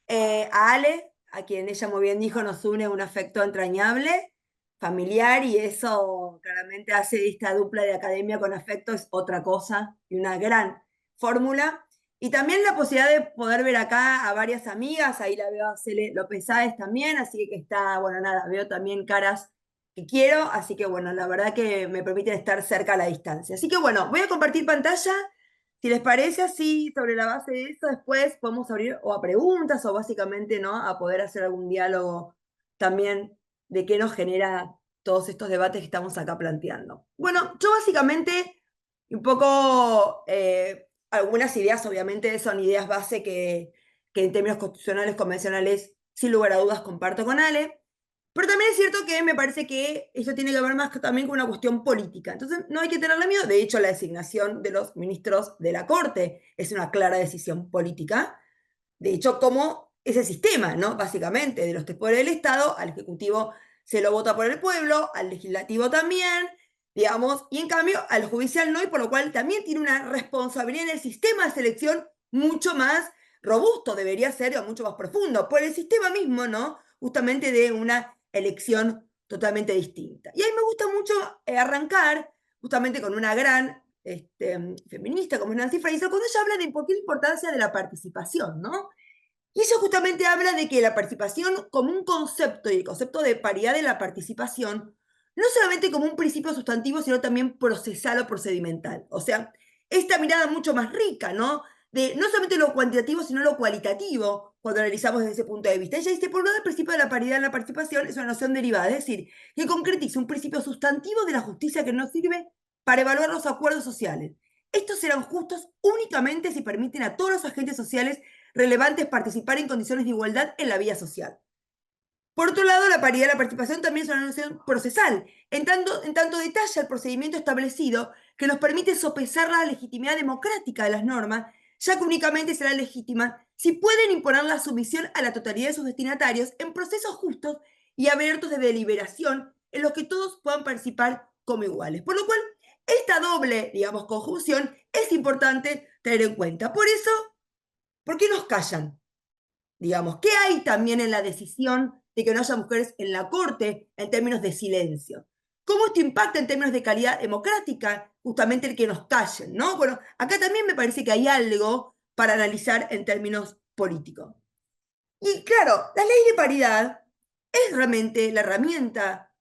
a Ale, a quien ella muy bien dijo, nos une un afecto entrañable, familiar, y eso claramente hace esta dupla de academia con afecto, es otra cosa y una gran fórmula. Y también la posibilidad de poder ver acá a varias amigas, ahí la veo a Cele López Sáez también, así que está, bueno, nada, veo también caras que quiero, así que bueno, la verdad que me permiten estar cerca a la distancia. Así que bueno, voy a compartir pantalla. Si les parece así, sobre la base de eso, después podemos abrir o a preguntas o básicamente, ¿no? A poder hacer algún diálogo también de qué nos genera todos estos debates que estamos acá planteando. Bueno, yo básicamente, un poco, algunas ideas obviamente son ideas base que en términos constitucionales convencionales, sin lugar a dudas, comparto con Ale. Pero también es cierto que me parece que eso tiene que ver más también con una cuestión política. Entonces, no hay que tenerle miedo. De hecho, la designación de los ministros de la Corte es una clara decisión política. De hecho, como ese sistema, ¿no? Básicamente, de los tres poderes del Estado, al Ejecutivo se lo vota por el pueblo, al Legislativo también, digamos, y en cambio al Judicial no, y por lo cual también tiene una responsabilidad en el sistema de selección mucho más robusto, debería ser, o mucho más profundo, por el sistema mismo, ¿no? Justamente de una elección totalmente distinta. Y ahí me gusta mucho arrancar justamente con una gran feminista como es Nancy Fraser, cuando ella habla de por qué la importancia de la participación, ¿no? Y eso justamente habla de que la participación como un concepto y el concepto de paridad de la participación, no solamente como un principio sustantivo, sino también procesal o procedimental. O sea, esta mirada mucho más rica, ¿no? De no solamente lo cuantitativo, sino lo cualitativo, cuando analizamos desde ese punto de vista. Ella dice, por un lado, el principio de la paridad en la participación es una noción derivada, es decir, que concretiza un principio sustantivo de la justicia que nos sirve para evaluar los acuerdos sociales. Estos serán justos únicamente si permiten a todos los agentes sociales relevantes participar en condiciones de igualdad en la vida social. Por otro lado, la paridad de la participación también es una noción procesal, en tanto detalla el procedimiento establecido que nos permite sopesar la legitimidad democrática de las normas, ya que únicamente será legítima si pueden imponer la sumisión a la totalidad de sus destinatarios en procesos justos y abiertos de deliberación en los que todos puedan participar como iguales. Por lo cual, esta doble, digamos, conjunción es importante tener en cuenta. Por eso, ¿Por qué nos callan? Digamos, ¿qué hay también en la decisión de que no haya mujeres en la Corte en términos de silencio? ¿Cómo esto impacta en términos de calidad democrática? Justamente el que nos callen, ¿no? Bueno, acá también me parece que hay algo para analizar en términos políticos. Y claro, la ley de paridad es realmente la herramienta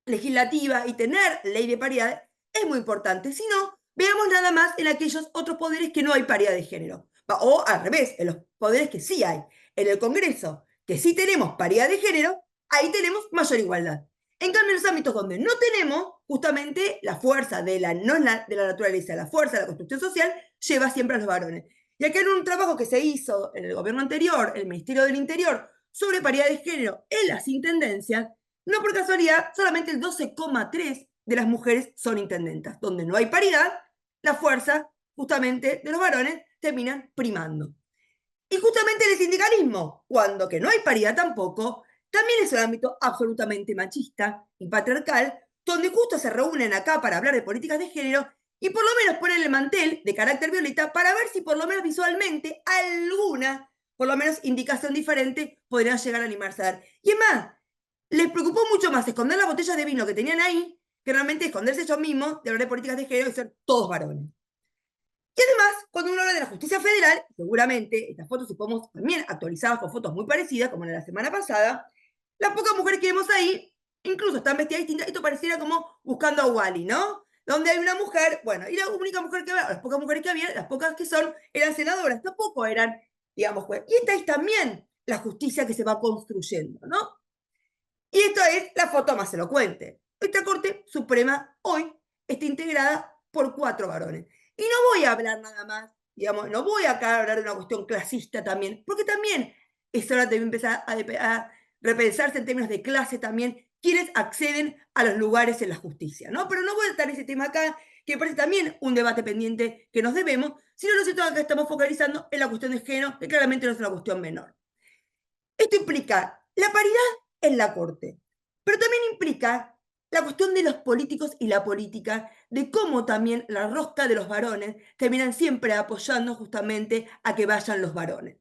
legislativa y tener ley de paridad es muy importante. Si no, veamos nada más en aquellos otros poderes que no hay paridad de género. O al revés, en los poderes que sí hay. En el Congreso, que sí tenemos paridad de género, ahí tenemos mayor igualdad. En cambio, en los ámbitos donde no tenemos, justamente la fuerza de la, no de la naturaleza, la fuerza de la construcción social, lleva siempre a los varones. Y acá en un trabajo que se hizo en el gobierno anterior, el Ministerio del Interior, sobre paridad de género en las intendencias, no por casualidad, solamente el 12,3% de las mujeres son intendentas. Donde no hay paridad, la fuerza justamente de los varones terminan primando. Y justamente el sindicalismo, cuando que no hay paridad tampoco, también es un ámbito absolutamente machista y patriarcal, donde justo se reúnen acá para hablar de políticas de género y por lo menos ponen el mantel de carácter violeta para ver si por lo menos visualmente alguna, por lo menos indicación diferente, podrían llegar a animarse a dar. Y es más, les preocupó mucho más esconder las botellas de vino que tenían ahí que realmente esconderse ellos mismos de hablar de políticas de género y ser todos varones. Y además, cuando uno habla de la justicia federal, seguramente estas fotos, si podemos también actualizadas con fotos muy parecidas, como en la semana pasada, las pocas mujeres que vemos ahí, incluso están vestidas distintas, esto pareciera como buscando a Wally, ¿no? Donde hay una mujer, bueno, y la única mujer que había, las pocas mujeres que había, las pocas que son, eran senadoras, tampoco eran, digamos, jueces. Y esta es también la justicia que se va construyendo, ¿no? Y esto es la foto más elocuente. Esta Corte Suprema hoy está integrada por 4 varones. Y no voy a hablar nada más, digamos, no voy acá a hablar de una cuestión clasista también, porque también es hora de empezar a repensarse en términos de clase también, quienes acceden a los lugares en la justicia, ¿no? Pero no voy a estar ese tema acá, que me parece también un debate pendiente que nos debemos, sino lo cierto acá estamos focalizando en la cuestión de género, que claramente no es una cuestión menor. Esto implica la paridad en la Corte, pero también implica la cuestión de los políticos y la política, de cómo también la rosca de los varones terminan siempre apoyando justamente a que vayan los varones.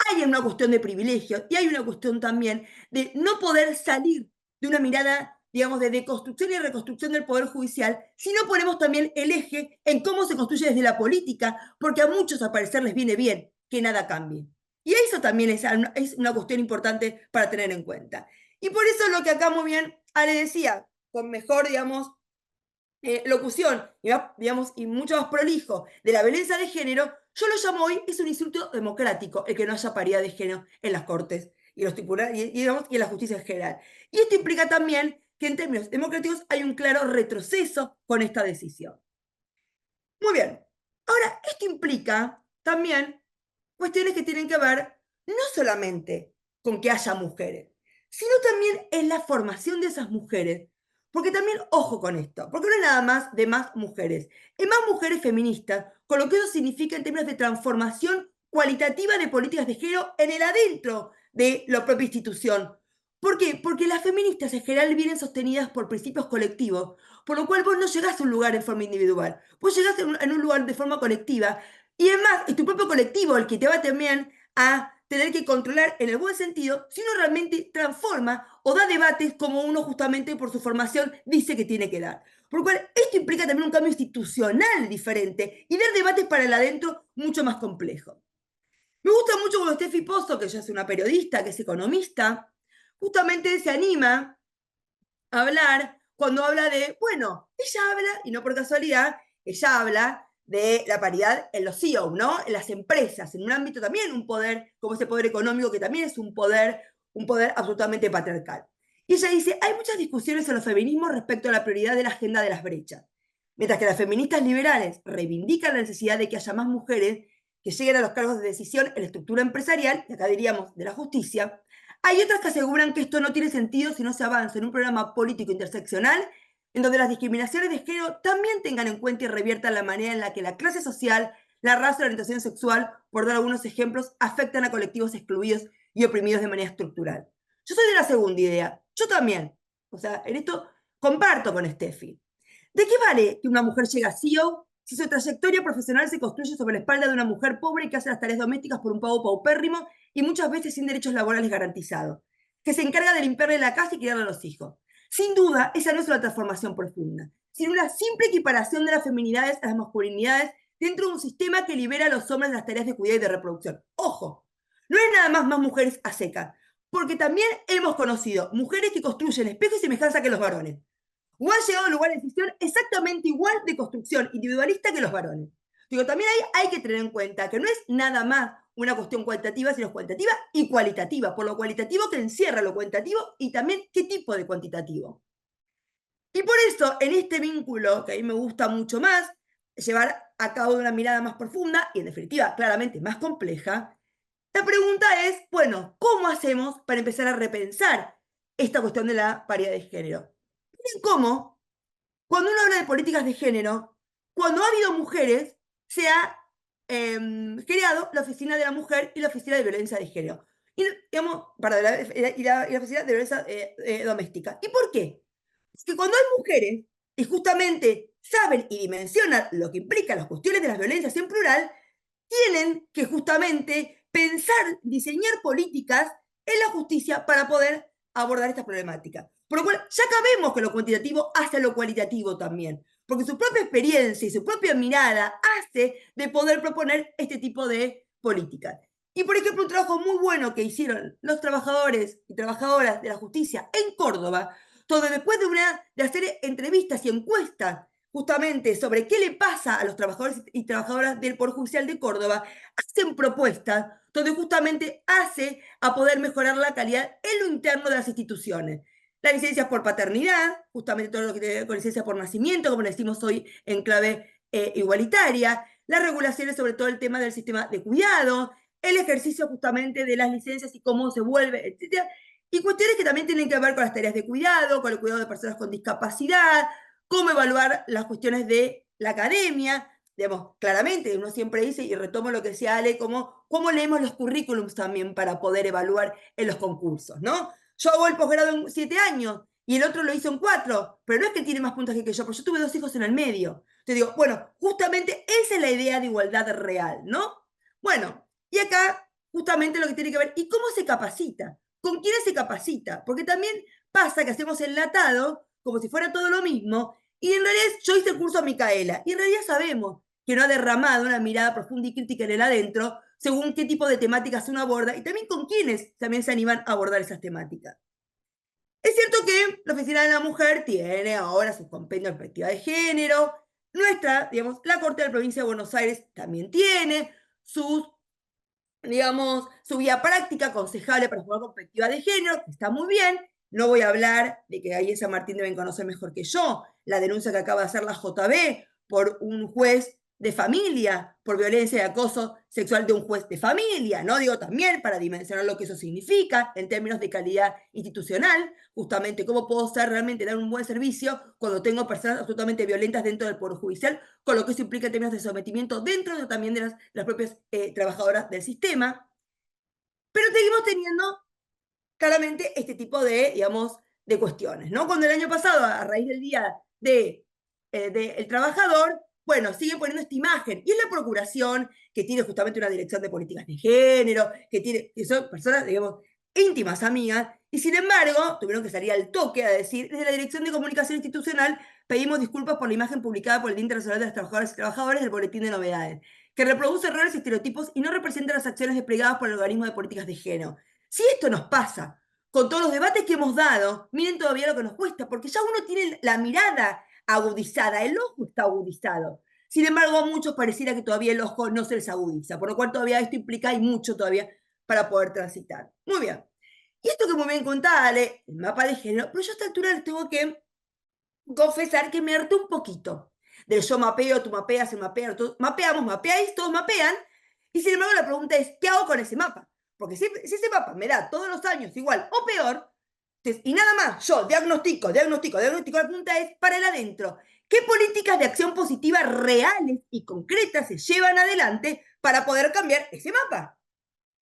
Hay una cuestión de privilegios y hay una cuestión también de no poder salir de una mirada, digamos, de deconstrucción y reconstrucción del Poder Judicial, si no ponemos también el eje en cómo se construye desde la política, porque a muchos al parecer les viene bien que nada cambie. Y eso también es una cuestión importante para tener en cuenta. Y por eso lo que acá muy bien Ale decía, con mejor, digamos, locución, digamos, y mucho más prolijo de la violencia de género, yo lo llamo hoy, es un insulto democrático el que no haya paridad de género en las cortes y, los tribunales, digamos, y en la justicia en general. Y esto implica también que en términos democráticos hay un claro retroceso con esta decisión. Muy bien. Ahora, esto implica también cuestiones que tienen que ver no solamente con que haya mujeres, sino también en la formación de esas mujeres. Porque también, ojo con esto, porque no es nada más de más mujeres, es más mujeres feministas, con lo que eso significa en términos de transformación cualitativa de políticas de género en el adentro de la propia institución. ¿Por qué? Porque las feministas en general vienen sostenidas por principios colectivos, por lo cual vos no llegás a un lugar en forma individual, vos llegás en un lugar de forma colectiva, y además es tu propio colectivo el que te va también a tener que controlar en el buen sentido si uno realmente transforma o da debates como uno justamente por su formación dice que tiene que dar. Por lo cual esto implica también un cambio institucional diferente y dar debates para el adentro mucho más complejo. Me gusta mucho cuando Steffi Pozzo, que ya es una periodista, que es economista, justamente se anima a hablar cuando habla de, bueno, ella habla, y no por casualidad, ella habla de la paridad en los CEO, ¿no? En las empresas, en un ámbito también un poder, como ese poder económico, que también es un poder absolutamente patriarcal. Y ella dice, hay muchas discusiones en los feminismos respecto a la prioridad de la agenda de las brechas. Mientras que las feministas liberales reivindican la necesidad de que haya más mujeres que lleguen a los cargos de decisión en la estructura empresarial, y acá diríamos de la justicia, hay otras que aseguran que esto no tiene sentido si no se avanza en un programa político interseccional en donde las discriminaciones de género también tengan en cuenta y reviertan la manera en la que la clase social, la raza y la orientación sexual, por dar algunos ejemplos, afectan a colectivos excluidos y oprimidos de manera estructural. Yo soy de la segunda idea, yo también. O sea, en esto comparto con Steffi. ¿De qué vale que una mujer llegue a CEO si su trayectoria profesional se construye sobre la espalda de una mujer pobre que hace las tareas domésticas por un pago paupérrimo y muchas veces sin derechos laborales garantizados, que se encarga de limpiarle la casa y criarle a los hijos. Sin duda, esa no es una transformación profunda, sino una simple equiparación de las feminidades a las masculinidades dentro de un sistema que libera a los hombres de las tareas de cuidado y de reproducción. ¡Ojo! No es nada más mujeres a seca, porque también hemos conocido mujeres que construyen espejo y semejanza que los varones, o han llegado a lugares de decisión exactamente igual de construcción individualista que los varones. Digo, también hay que tener en cuenta que no es nada más una cuestión cuantitativa, sino cuantitativa y cualitativa, por lo cualitativo que encierra lo cuantitativo y también qué tipo de cuantitativo. Y por eso, en este vínculo, que a mí me gusta mucho más, llevar a cabo una mirada más profunda y, en definitiva, claramente más compleja, la pregunta es, bueno, ¿cómo hacemos para empezar a repensar esta cuestión de la paridad de género? Miren cómo, cuando uno habla de políticas de género, cuando ha habido mujeres, se ha creado la Oficina de la Mujer y la Oficina de Violencia de Género. Y, digamos, y la Oficina de Violencia Doméstica. ¿Y por qué? Es que cuando hay mujeres y justamente saben y dimensionan lo que implican las cuestiones de las violencias en plural, tienen que justamente pensar, diseñar políticas en la justicia para poder abordar esta problemática. Por lo cual, ya sabemos que lo cuantitativo hace lo cualitativo también, porque su propia experiencia y su propia mirada hace de poder proponer este tipo de políticas. Y, por ejemplo, un trabajo muy bueno que hicieron los trabajadores y trabajadoras de la justicia en Córdoba, donde después de hacer entrevistas y encuestas justamente sobre qué le pasa a los trabajadores y trabajadoras del Poder Judicial de Córdoba, hacen propuestas donde justamente hace a poder mejorar la calidad en lo interno de las instituciones. Las licencias por paternidad, justamente todo lo que tiene que ver con licencia por nacimiento, como le decimos hoy en clave igualitaria, las regulaciones sobre todo el tema del sistema de cuidado, el ejercicio justamente de las licencias y cómo se vuelve, etc. Y cuestiones que también tienen que ver con las tareas de cuidado, con el cuidado de personas con discapacidad, cómo evaluar las cuestiones de la academia, digamos, claramente, uno siempre dice, y retomo lo que decía Ale, cómo leemos los currículums también para poder evaluar en los concursos, ¿no? Yo hago el posgrado en 7 años y el otro lo hizo en 4, pero no es que tiene más puntaje que yo, porque yo tuve 2 hijos en el medio. Te digo, bueno, justamente esa es la idea de igualdad real, ¿no? Bueno, y acá justamente lo que tiene que ver, ¿y cómo se capacita? ¿Con quiénes se capacita? Porque también pasa que hacemos enlatado como si fuera todo lo mismo, y en realidad yo hice el curso a Micaela, y en realidad sabemos que no ha derramado una mirada profunda y crítica en el adentro, según qué tipo de temáticas uno aborda, y también con quiénes también se animan a abordar esas temáticas. Es cierto que la Oficina de la Mujer tiene ahora su compendio de perspectiva de género, nuestra, digamos, la Corte de la Provincia de Buenos Aires también tiene sus, digamos, su guía práctica aconsejable para jugar con perspectiva de género, que está muy bien. No voy a hablar de que ahí en San Martín deben conocer mejor que yo la denuncia que acaba de hacer la JB por un juez de familia, por violencia y acoso sexual de un juez de familia, ¿no? Digo también para dimensionar lo que eso significa en términos de calidad institucional, justamente cómo puedo realmente dar un buen servicio cuando tengo personas absolutamente violentas dentro del Poder Judicial, con lo que eso implica en términos de sometimiento dentro también de las propias trabajadoras del sistema. Pero seguimos teniendo claramente este tipo de, digamos, de cuestiones, ¿no? Cuando el año pasado, a raíz del Día del Trabajador, bueno, siguen poniendo esta imagen, y es la Procuración, que tiene justamente una dirección de políticas de género, que son personas, digamos, íntimas amigas, y sin embargo, tuvieron que salir al toque a decir, desde la Dirección de Comunicación Institucional, pedimos disculpas por la imagen publicada por el Día Internacional de las Trabajadoras y Trabajadores del Boletín de Novedades, que reproduce errores y estereotipos y no representa las acciones desplegadas por el organismo de políticas de género. Si esto nos pasa con todos los debates que hemos dado, miren todavía lo que nos cuesta, porque ya uno tiene la mirada agudizada, el ojo está agudizado. Sin embargo, a muchos pareciera que todavía el ojo no se les agudiza, por lo cual todavía esto implica hay mucho todavía para poder transitar. Muy bien. Y esto que muy bien contaba, Ale, el mapa de género, pero yo a esta altura les tengo que confesar que me harté un poquito del yo mapeo, tú mapeas, se mapea, todos mapeamos, mapeáis, todos mapean, y sin embargo la pregunta es, ¿qué hago con ese mapa? Porque si ese mapa me da todos los años igual o peor, entonces, y nada más, yo diagnostico, la pregunta es, para el adentro, ¿qué políticas de acción positiva reales y concretas se llevan adelante para poder cambiar ese mapa?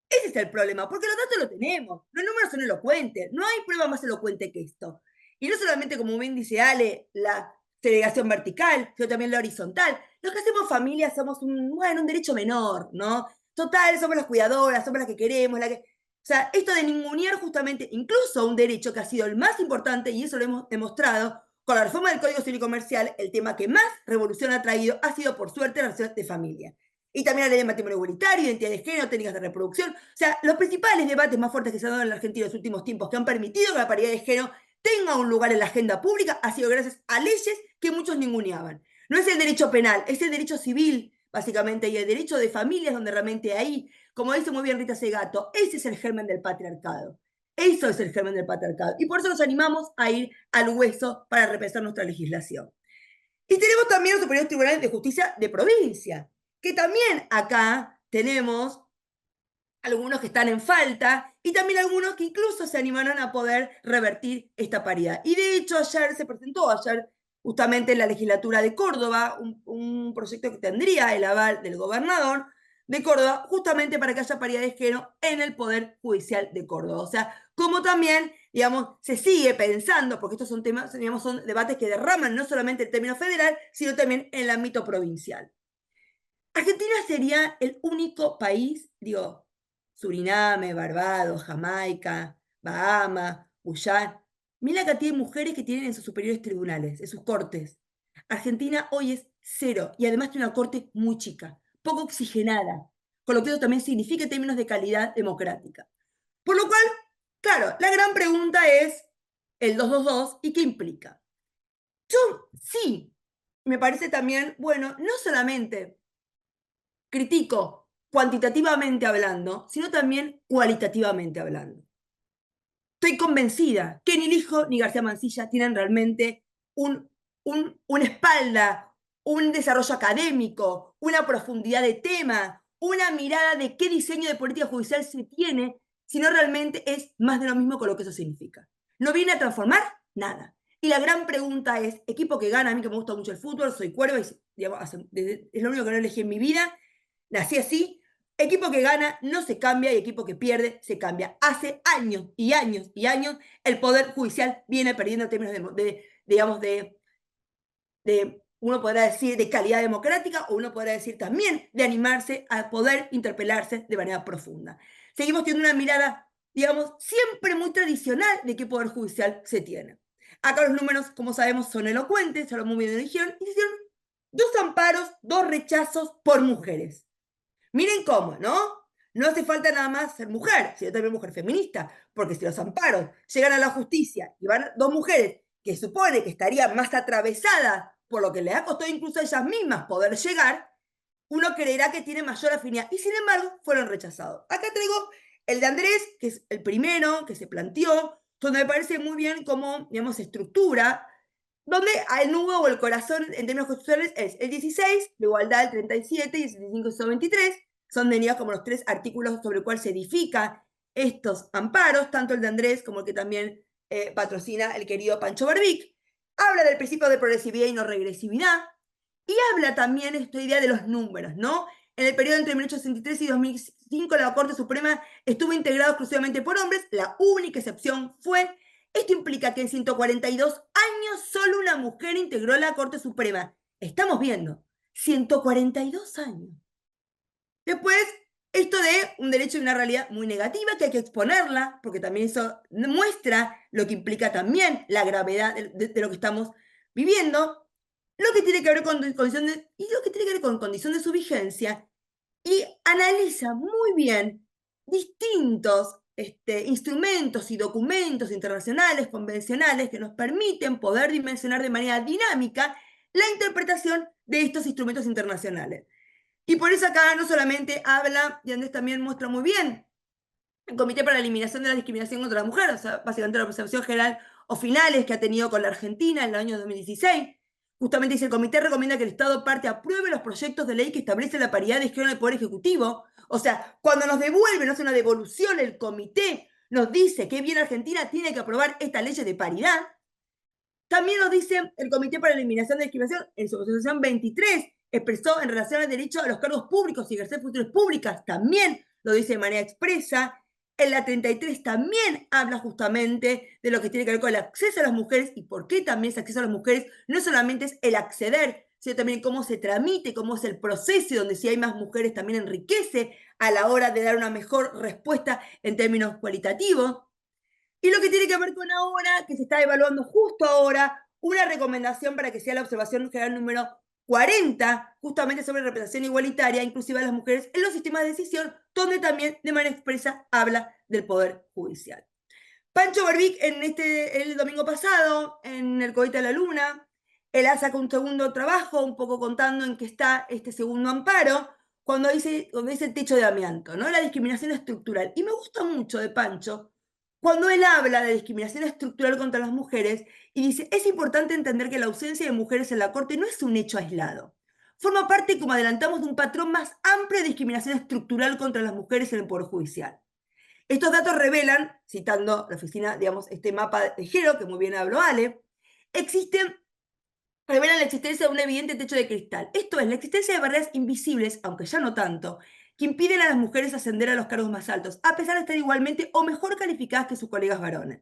Ese es el problema, porque los datos los tenemos, los números son elocuentes, no hay prueba más elocuente que esto. Y no solamente, como bien dice Ale, la segregación vertical, sino también la horizontal. los que hacemos familia somos un derecho menor, ¿no? Total, somos las cuidadoras, somos las que queremos, o sea, esto de ningunear justamente, incluso un derecho que ha sido el más importante, y eso lo hemos demostrado, con la reforma del Código Civil y Comercial, el tema que más revolución ha traído ha sido, por suerte, la relación de familia. Y también la ley de matrimonio igualitario, identidad de género, técnicas de reproducción. O sea, los principales debates más fuertes que se han dado en la Argentina en los últimos tiempos, que han permitido que la paridad de género tenga un lugar en la agenda pública, ha sido gracias a leyes que muchos ninguneaban. No es el derecho penal, es el derecho civil, básicamente, y el derecho de familias, donde realmente ahí, como dice muy bien Rita Segato, ese es el germen del patriarcado. Eso es el germen del patriarcado. Y por eso nos animamos a ir al hueso para repensar nuestra legislación. Y tenemos también los superiores tribunales de justicia de provincia, que también acá tenemos algunos que están en falta y también algunos que incluso se animaron a poder revertir esta paridad. Y de hecho se presentó justamente en la legislatura de Córdoba un proyecto que tendría el aval del gobernador de Córdoba, justamente para que haya paridad de género en el Poder Judicial de Córdoba. O sea, como también, digamos, se sigue pensando, porque estos son temas, digamos, son debates que derraman no solamente el término federal, sino también en el ámbito provincial. Argentina sería el único país, digo, Suriname, Barbados, Jamaica, Bahamas, Guyana. Mira la cantidad de mujeres que tienen en sus superiores tribunales, en sus cortes. Argentina hoy es 0 y además tiene una corte muy chica, poco oxigenada, con lo que eso también significa en términos de calidad democrática. Por lo cual, claro, la gran pregunta es el 222 y qué implica. Yo sí, me parece también, bueno, no solamente critico cuantitativamente hablando, sino también cualitativamente hablando. Estoy convencida que ni Lijo ni García Mansilla tienen realmente una espalda, un desarrollo académico, una profundidad de tema, una mirada de qué diseño de política judicial se tiene, sino realmente es más de lo mismo con lo que eso significa. No viene a transformar nada. Y la gran pregunta es, equipo que gana, a mí que me gusta mucho el fútbol, soy cuerva, y, digamos, es lo único que no elegí en mi vida, nací así. Equipo que gana no se cambia y equipo que pierde se cambia. Hace años y años y años el Poder Judicial viene perdiendo en términos digamos, uno podrá decir de calidad democrática o uno podrá decir también de animarse a poder interpelarse de manera profunda. Seguimos teniendo una mirada, digamos, siempre muy tradicional de qué Poder Judicial se tiene. Acá los números, como sabemos, son elocuentes, se lo muy bien dijeron, y se hicieron 2 amparos, 2 rechazos por mujeres. Miren cómo, ¿no? No hace falta nada más ser mujer, sino también mujer feminista, porque si los amparos llegan a la justicia y van 2 mujeres que supone que estarían más atravesadas por lo que les ha costado incluso a ellas mismas poder llegar, uno creerá que tiene mayor afinidad, y sin embargo fueron rechazados. Acá traigo el de Andrés, que es el primero que se planteó, donde me parece muy bien cómo, digamos, se estructura, donde el nudo o el corazón en términos constitucionales es el 16, la igualdad el 37 y el 75 y el 23, son tenidos como los 3 artículos sobre el cual se edifican estos amparos, tanto el de Andrés como el que también patrocina el querido Pancho Barbic. Habla del principio de progresividad y no regresividad, y habla también esta idea de los números, ¿no? En el periodo entre 1863 y 2005 la Corte Suprema estuvo integrada exclusivamente por hombres, la única excepción fue, esto implica que en 142 años solo una mujer integró la Corte Suprema. Estamos viendo, 142 años. Después, esto de un derecho y una realidad muy negativa, que hay que exponerla, porque también eso muestra lo que implica también la gravedad de lo que estamos viviendo, lo que tiene que ver con condiciones, y lo que tiene que ver con condición de su vigencia, y analiza muy bien distintos instrumentos y documentos internacionales, convencionales, que nos permiten poder dimensionar de manera dinámica la interpretación de estos instrumentos internacionales. Y por eso acá no solamente habla, y Andrés también muestra muy bien, el Comité para la Eliminación de la Discriminación contra la Mujer, o sea, básicamente la observación general o finales que ha tenido con la Argentina en el año 2016. Justamente dice, el comité recomienda que el Estado parte apruebe los proyectos de ley que establecen la paridad de género en el Poder Ejecutivo. O sea, cuando nos devuelven, hace una devolución, el comité nos dice que bien Argentina tiene que aprobar estas leyes de paridad. También nos dice el Comité para la Eliminación de la Discriminación, en su resolución 23, expresó en relación al derecho a los cargos públicos y ejercer funciones públicas, también lo dice de manera expresa. En la 33 también habla justamente de lo que tiene que ver con el acceso a las mujeres y por qué también ese acceso a las mujeres no solamente es el acceder, sino también cómo se tramite, cómo es el proceso, donde si hay más mujeres también enriquece a la hora de dar una mejor respuesta en términos cualitativos. Y lo que tiene que ver con ahora, que se está evaluando justo ahora, una recomendación para que sea la observación general número 40, justamente sobre representación igualitaria, inclusiva de las mujeres en los sistemas de decisión, donde también de manera expresa habla del Poder Judicial. Pancho Barbic, el domingo pasado, en el Cohete a la Luna, él saca un segundo trabajo, un poco contando en qué está este segundo amparo, cuando dice el techo de amianto, ¿no? La discriminación estructural. Y me gusta mucho de Pancho cuando él habla de discriminación estructural contra las mujeres y dice, es importante entender que la ausencia de mujeres en la Corte no es un hecho aislado. Forma parte, como adelantamos, de un patrón más amplio de discriminación estructural contra las mujeres en el Poder Judicial. Estos datos revelan, citando la oficina, digamos, este mapa de género, que muy bien habló Ale, revelan la existencia de un evidente techo de cristal. Esto es, la existencia de barreras invisibles, aunque ya no tanto, que impiden a las mujeres ascender a los cargos más altos, a pesar de estar igualmente o mejor calificadas que sus colegas varones.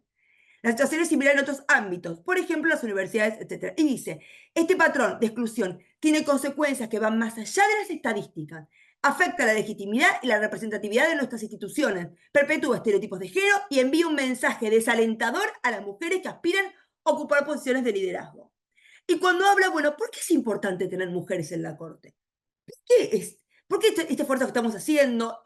La situación es similar en otros ámbitos, por ejemplo, las universidades, etc. Y dice, este patrón de exclusión tiene consecuencias que van más allá de las estadísticas, afecta la legitimidad y la representatividad de nuestras instituciones, perpetúa estereotipos de género y envía un mensaje desalentador a las mujeres que aspiran a ocupar posiciones de liderazgo. Y cuando habla, bueno, ¿por qué es importante tener mujeres en la Corte? ¿Por qué este esfuerzo que estamos haciendo,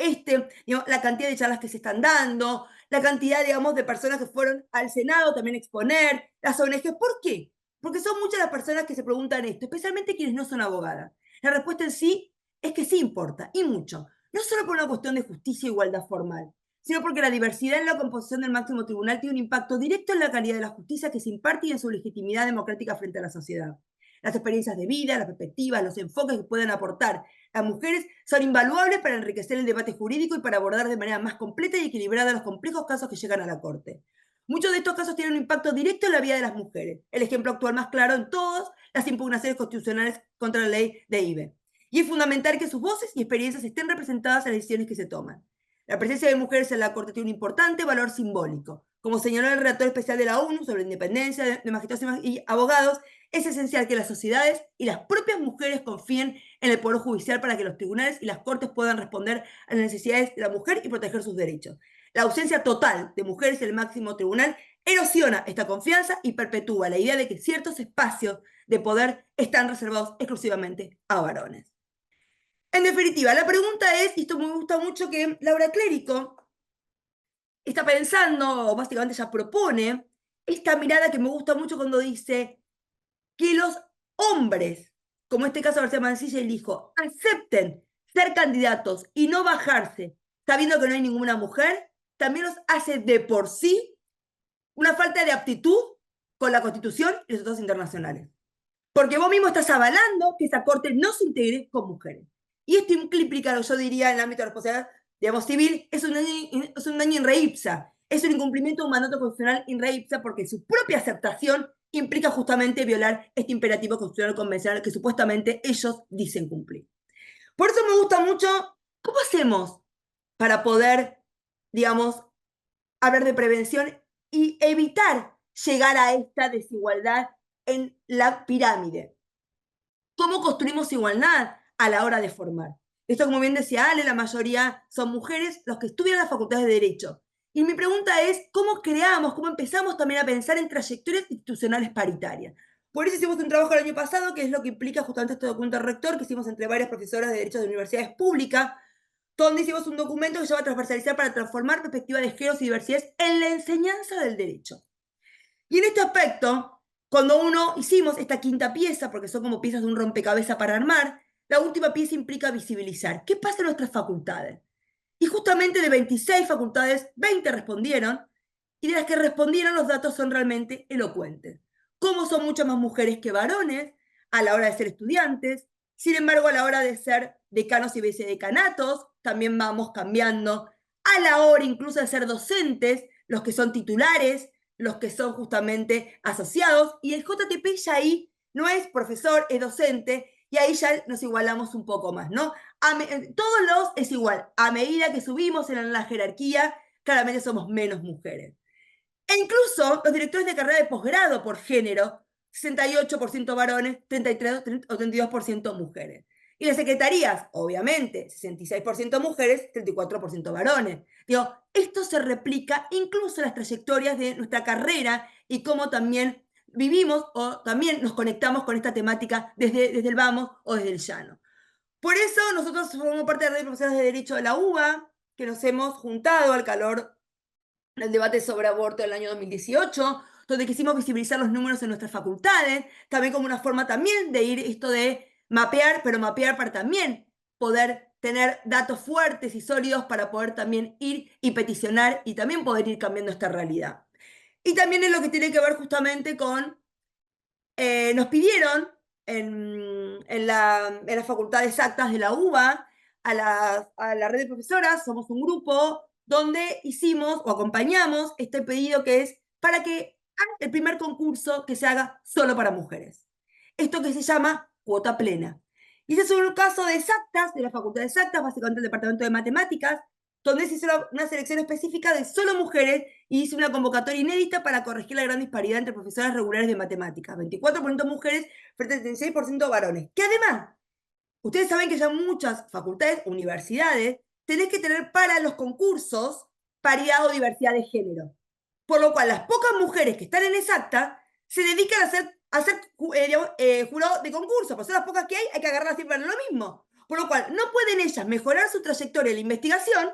digamos, la cantidad de charlas que se están dando, la cantidad, digamos, de personas que fueron al Senado también a exponer, las ONG? ¿Por qué? Porque son muchas las personas que se preguntan esto, especialmente quienes no son abogadas. La respuesta en sí es que sí importa, y mucho. No solo por una cuestión de justicia e igualdad formal, sino porque la diversidad en la composición del máximo tribunal tiene un impacto directo en la calidad de la justicia que se imparte y en su legitimidad democrática frente a la sociedad. Las experiencias de vida, las perspectivas, los enfoques que pueden aportar las mujeres son invaluables para enriquecer el debate jurídico y para abordar de manera más completa y equilibrada los complejos casos que llegan a la Corte. Muchos de estos casos tienen un impacto directo en la vida de las mujeres. El ejemplo actual más claro en todas las impugnaciones constitucionales contra la ley de IVE. Y es fundamental que sus voces y experiencias estén representadas en las decisiones que se toman. La presencia de mujeres en la Corte tiene un importante valor simbólico. Como señaló el relator especial de la ONU sobre la independencia de magistrados y abogados, es esencial que las sociedades y las propias mujeres confíen en el Poder Judicial para que los tribunales y las Cortes puedan responder a las necesidades de la mujer y proteger sus derechos. La ausencia total de mujeres en el máximo tribunal erosiona esta confianza y perpetúa la idea de que ciertos espacios de poder están reservados exclusivamente a varones. En definitiva, la pregunta es, y esto me gusta mucho que Laura Clérico está pensando, o básicamente ya propone, esta mirada que me gusta mucho cuando dice que los hombres, como en este caso García Mancilla y el hijo, acepten ser candidatos y no bajarse sabiendo que no hay ninguna mujer, también los hace de por sí una falta de aptitud con la Constitución y los tratados internacionales. Porque vos mismo estás avalando que esa Corte no se integre con mujeres. Y esto implica, yo diría, en el ámbito de la responsabilidad, digamos, civil, es un daño in re ipsa, es un incumplimiento de un mandato constitucional in re ipsa porque su propia aceptación implica justamente violar este imperativo constitucional convencional que supuestamente ellos dicen cumplir. Por eso me gusta mucho, ¿cómo hacemos para poder, digamos, hablar de prevención y evitar llegar a esta desigualdad en la pirámide? ¿Cómo construimos igualdad a la hora de formar? Esto, como bien decía Ale, la mayoría son mujeres los que estudian las facultades de Derecho. Y mi pregunta es, ¿cómo creamos, cómo empezamos también a pensar en trayectorias institucionales paritarias? Por eso hicimos un trabajo el año pasado, que es lo que implica justamente este documento rector que hicimos entre varias profesoras de Derecho de universidades públicas, donde hicimos un documento que se llama Transversalizar para transformar perspectivas de géneros y diversidades en la enseñanza del derecho. Y en este aspecto, cuando hicimos esta quinta pieza, porque son como piezas de un rompecabezas para armar, la última pieza implica visibilizar. ¿Qué pasa en nuestras facultades? Y justamente de 26 facultades, 20 respondieron, y de las que respondieron los datos son realmente elocuentes. Cómo son muchas más mujeres que varones a la hora de ser estudiantes, sin embargo, a la hora de ser decanos y vicedecanatos, también vamos cambiando. A la hora incluso de ser docentes, los que son titulares, los que son justamente asociados, y el JTP ya ahí no es profesor, es docente, y ahí ya nos igualamos un poco más, ¿no? Todos los es igual. A medida que subimos en la jerarquía, claramente somos menos mujeres. E incluso los directores de carrera de posgrado por género 68% varones, 33 o 32% mujeres. Y las secretarías, obviamente, 66% mujeres, 34% varones. Digo, esto se replica incluso en las trayectorias de nuestra carrera y cómo también vivimos o también nos conectamos con esta temática desde el vamos o desde el llano. Por eso nosotros formamos parte de la red de profesoras de Derecho de la UBA, que nos hemos juntado al calor del debate sobre aborto del año 2018, donde quisimos visibilizar los números en nuestras facultades, también como una forma también de ir esto de mapear, pero mapear para también poder tener datos fuertes y sólidos para poder también ir y peticionar y también poder ir cambiando esta realidad. Y también es lo que tiene que ver justamente con, nos pidieron en la Facultad de Exactas de la UBA, a la red de profesoras, somos un grupo donde hicimos o acompañamos este pedido que es para que hagan el primer concurso que se haga solo para mujeres. Esto que se llama cuota plena. Y ese es un caso de exactas, de la Facultad de Exactas, básicamente el Departamento de Matemáticas, donde se hizo una selección específica de solo mujeres y hizo una convocatoria inédita para corregir la gran disparidad entre profesoras regulares de matemáticas. 24% mujeres frente al 36% varones. Que además, ustedes saben que ya muchas facultades, universidades, tenés que tener para los concursos paridad o diversidad de género. Por lo cual, las pocas mujeres que están en exacta se dedican a ser jurado de concurso. Por ser las pocas que hay que agarrarlas siempre en lo mismo. Por lo cual, no pueden ellas mejorar su trayectoria en la investigación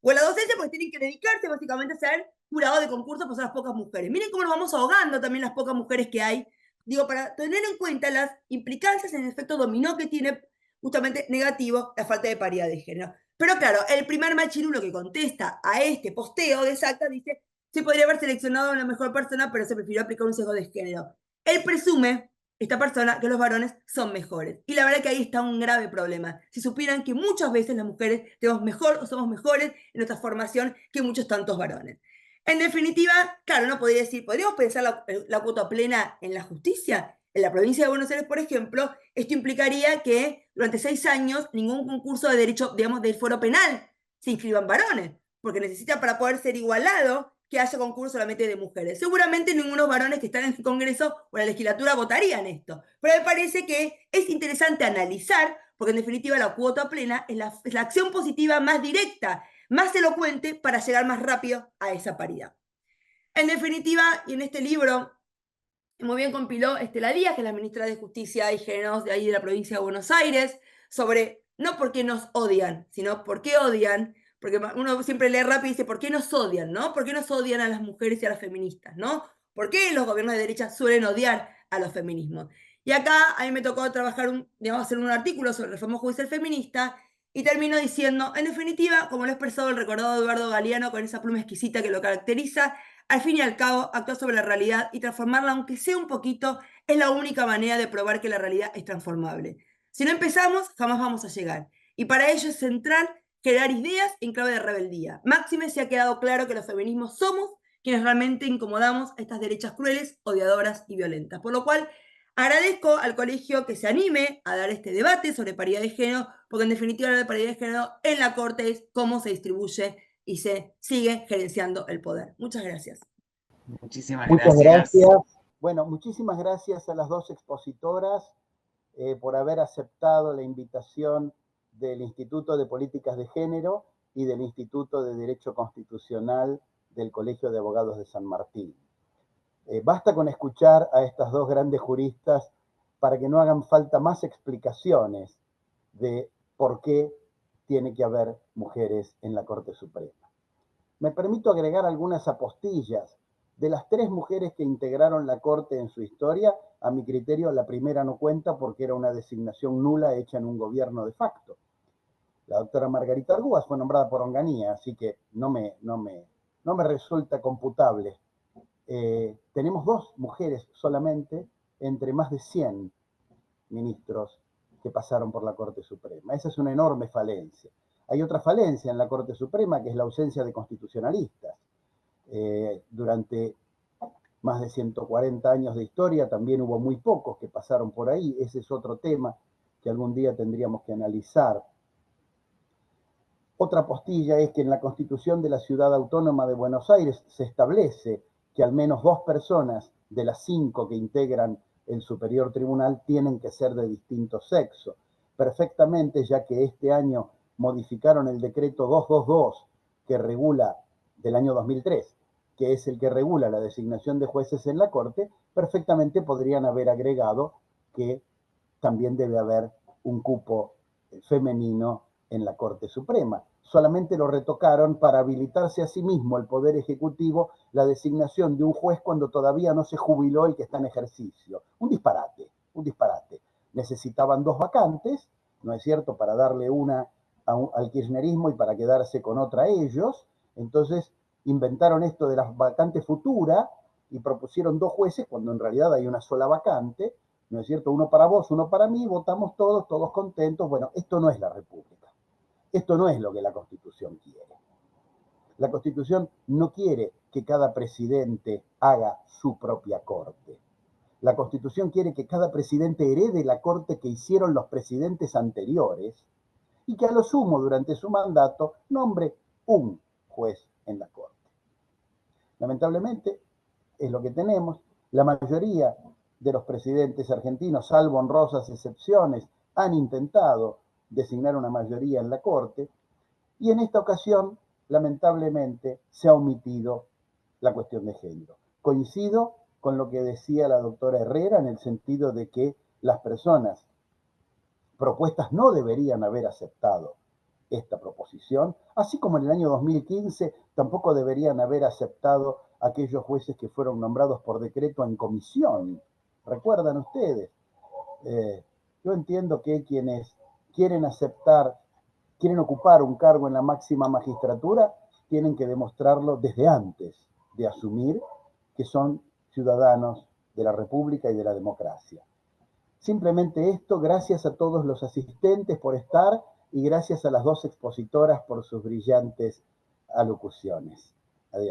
o en la docencia porque tienen que dedicarse básicamente a ser jurado de concurso por ser las pocas mujeres. Miren cómo nos vamos ahogando también las pocas mujeres que hay. Digo, para tener en cuenta las implicancias en el efecto dominó que tiene justamente negativo la falta de paridad de género. Pero claro, el primer machirulo que contesta a este posteo de Exacta dice, se podría haber seleccionado a una mejor persona, pero se prefirió aplicar un sesgo de género. Él presume, esta persona, que los varones son mejores. Y la verdad que ahí está un grave problema. Si supieran que muchas veces las mujeres tenemos mejor o somos mejores en nuestra formación que muchos tantos varones. En definitiva, claro, no podría decir, ¿podríamos pensar la cuota plena en la justicia? En la provincia de Buenos Aires, por ejemplo, esto implicaría que durante 6 años ningún concurso de derecho, digamos, del foro penal se inscriban varones, porque necesita para poder ser igualado que haya concurso solamente de mujeres. Seguramente ningunos varones que están en el Congreso o en la legislatura votarían esto, pero me parece que es interesante analizar, porque en definitiva la cuota plena es la acción positiva más directa, más elocuente para llegar más rápido a esa paridad. En definitiva, y en este libro muy bien compiló Estela Díaz, que es la ministra de Justicia y Géneros de ahí de la provincia de Buenos Aires, sobre no por qué nos odian, sino por qué odian, porque uno siempre lee rápido y dice, ¿por qué nos odian, no? ¿Por qué nos odian a las mujeres y a las feministas, no? ¿Por qué los gobiernos de derecha suelen odiar a los feminismos? Y acá a mí me tocó trabajar, digamos, hacer un artículo sobre reforma judicial feminista y termino diciendo, en definitiva, como lo ha expresado el recordado Eduardo Galeano con esa pluma exquisita que lo caracteriza, al fin y al cabo, actuar sobre la realidad y transformarla, aunque sea un poquito, es la única manera de probar que la realidad es transformable. Si no empezamos, jamás vamos a llegar. Y para ello es central crear ideas en clave de rebeldía. Máxime se ha quedado claro que los feminismos somos quienes realmente incomodamos a estas derechas crueles, odiadoras y violentas. Por lo cual, agradezco al colegio que se anime a dar este debate sobre paridad de género, porque en definitiva la paridad de género en la Corte es cómo se distribuye y se sigue gerenciando el poder. Muchas gracias. Muchísimas Muchas gracias. gracias. Bueno, muchísimas gracias a las dos expositoras por haber aceptado la invitación del Instituto de Políticas de Género y del Instituto de Derecho Constitucional del Colegio de Abogados de San Martín. Basta con escuchar a estas dos grandes juristas para que no hagan falta más explicaciones de por qué tiene que haber mujeres en la Corte Suprema. Me permito agregar algunas apostillas. De las 3 mujeres que integraron la Corte en su historia, a mi criterio la primera no cuenta porque era una designación nula hecha en un gobierno de facto. La doctora Margarita Argúas fue nombrada por Onganía, así que no me resulta computable. Tenemos 2 mujeres solamente entre más de 100 ministros que pasaron por la Corte Suprema. Esa es una enorme falencia. Hay otra falencia en la Corte Suprema, que es la ausencia de constitucionalistas. Durante más de 140 años de historia también hubo muy pocos que pasaron por ahí. Ese es otro tema que algún día tendríamos que analizar. Otra postilla es que en la Constitución de la Ciudad Autónoma de Buenos Aires se establece que al menos 2 personas de las 5 que integran el superior tribunal tienen que ser de distinto sexo. Perfectamente, ya que este año modificaron el decreto 222 que regula, del año 2003, que es el que regula la designación de jueces en la Corte, perfectamente podrían haber agregado que también debe haber un cupo femenino en la Corte Suprema. Solamente lo retocaron para habilitarse a sí mismo el Poder Ejecutivo la designación de un juez cuando todavía no se jubiló el que está en ejercicio. Un disparate, un disparate. Necesitaban 2 vacantes, ¿no es cierto?, para darle una al kirchnerismo y para quedarse con otra a ellos. Entonces inventaron esto de las vacantes futuras y propusieron 2 jueces cuando en realidad hay una sola vacante, ¿no es cierto? Uno para vos, uno para mí, votamos todos, todos contentos. Bueno, esto no es la República. Esto no es lo que la Constitución quiere. La Constitución no quiere que cada presidente haga su propia corte. La Constitución quiere que cada presidente herede la corte que hicieron los presidentes anteriores y que a lo sumo durante su mandato nombre un juez en la corte. Lamentablemente, es lo que tenemos. La mayoría de los presidentes argentinos, salvo honrosas excepciones, han intentado designar una mayoría en la Corte, y en esta ocasión, lamentablemente, se ha omitido la cuestión de género. Coincido con lo que decía la doctora Herrera en el sentido de que las personas propuestas no deberían haber aceptado esta proposición, así como en el año 2015 tampoco deberían haber aceptado aquellos jueces que fueron nombrados por decreto en comisión. ¿Recuerdan ustedes? Yo entiendo que quienes quieren ocupar un cargo en la máxima magistratura, tienen que demostrarlo desde antes de asumir que son ciudadanos de la República y de la democracia. Simplemente esto, gracias a todos los asistentes por estar y gracias a las 2 expositoras por sus brillantes alocuciones. Adiós.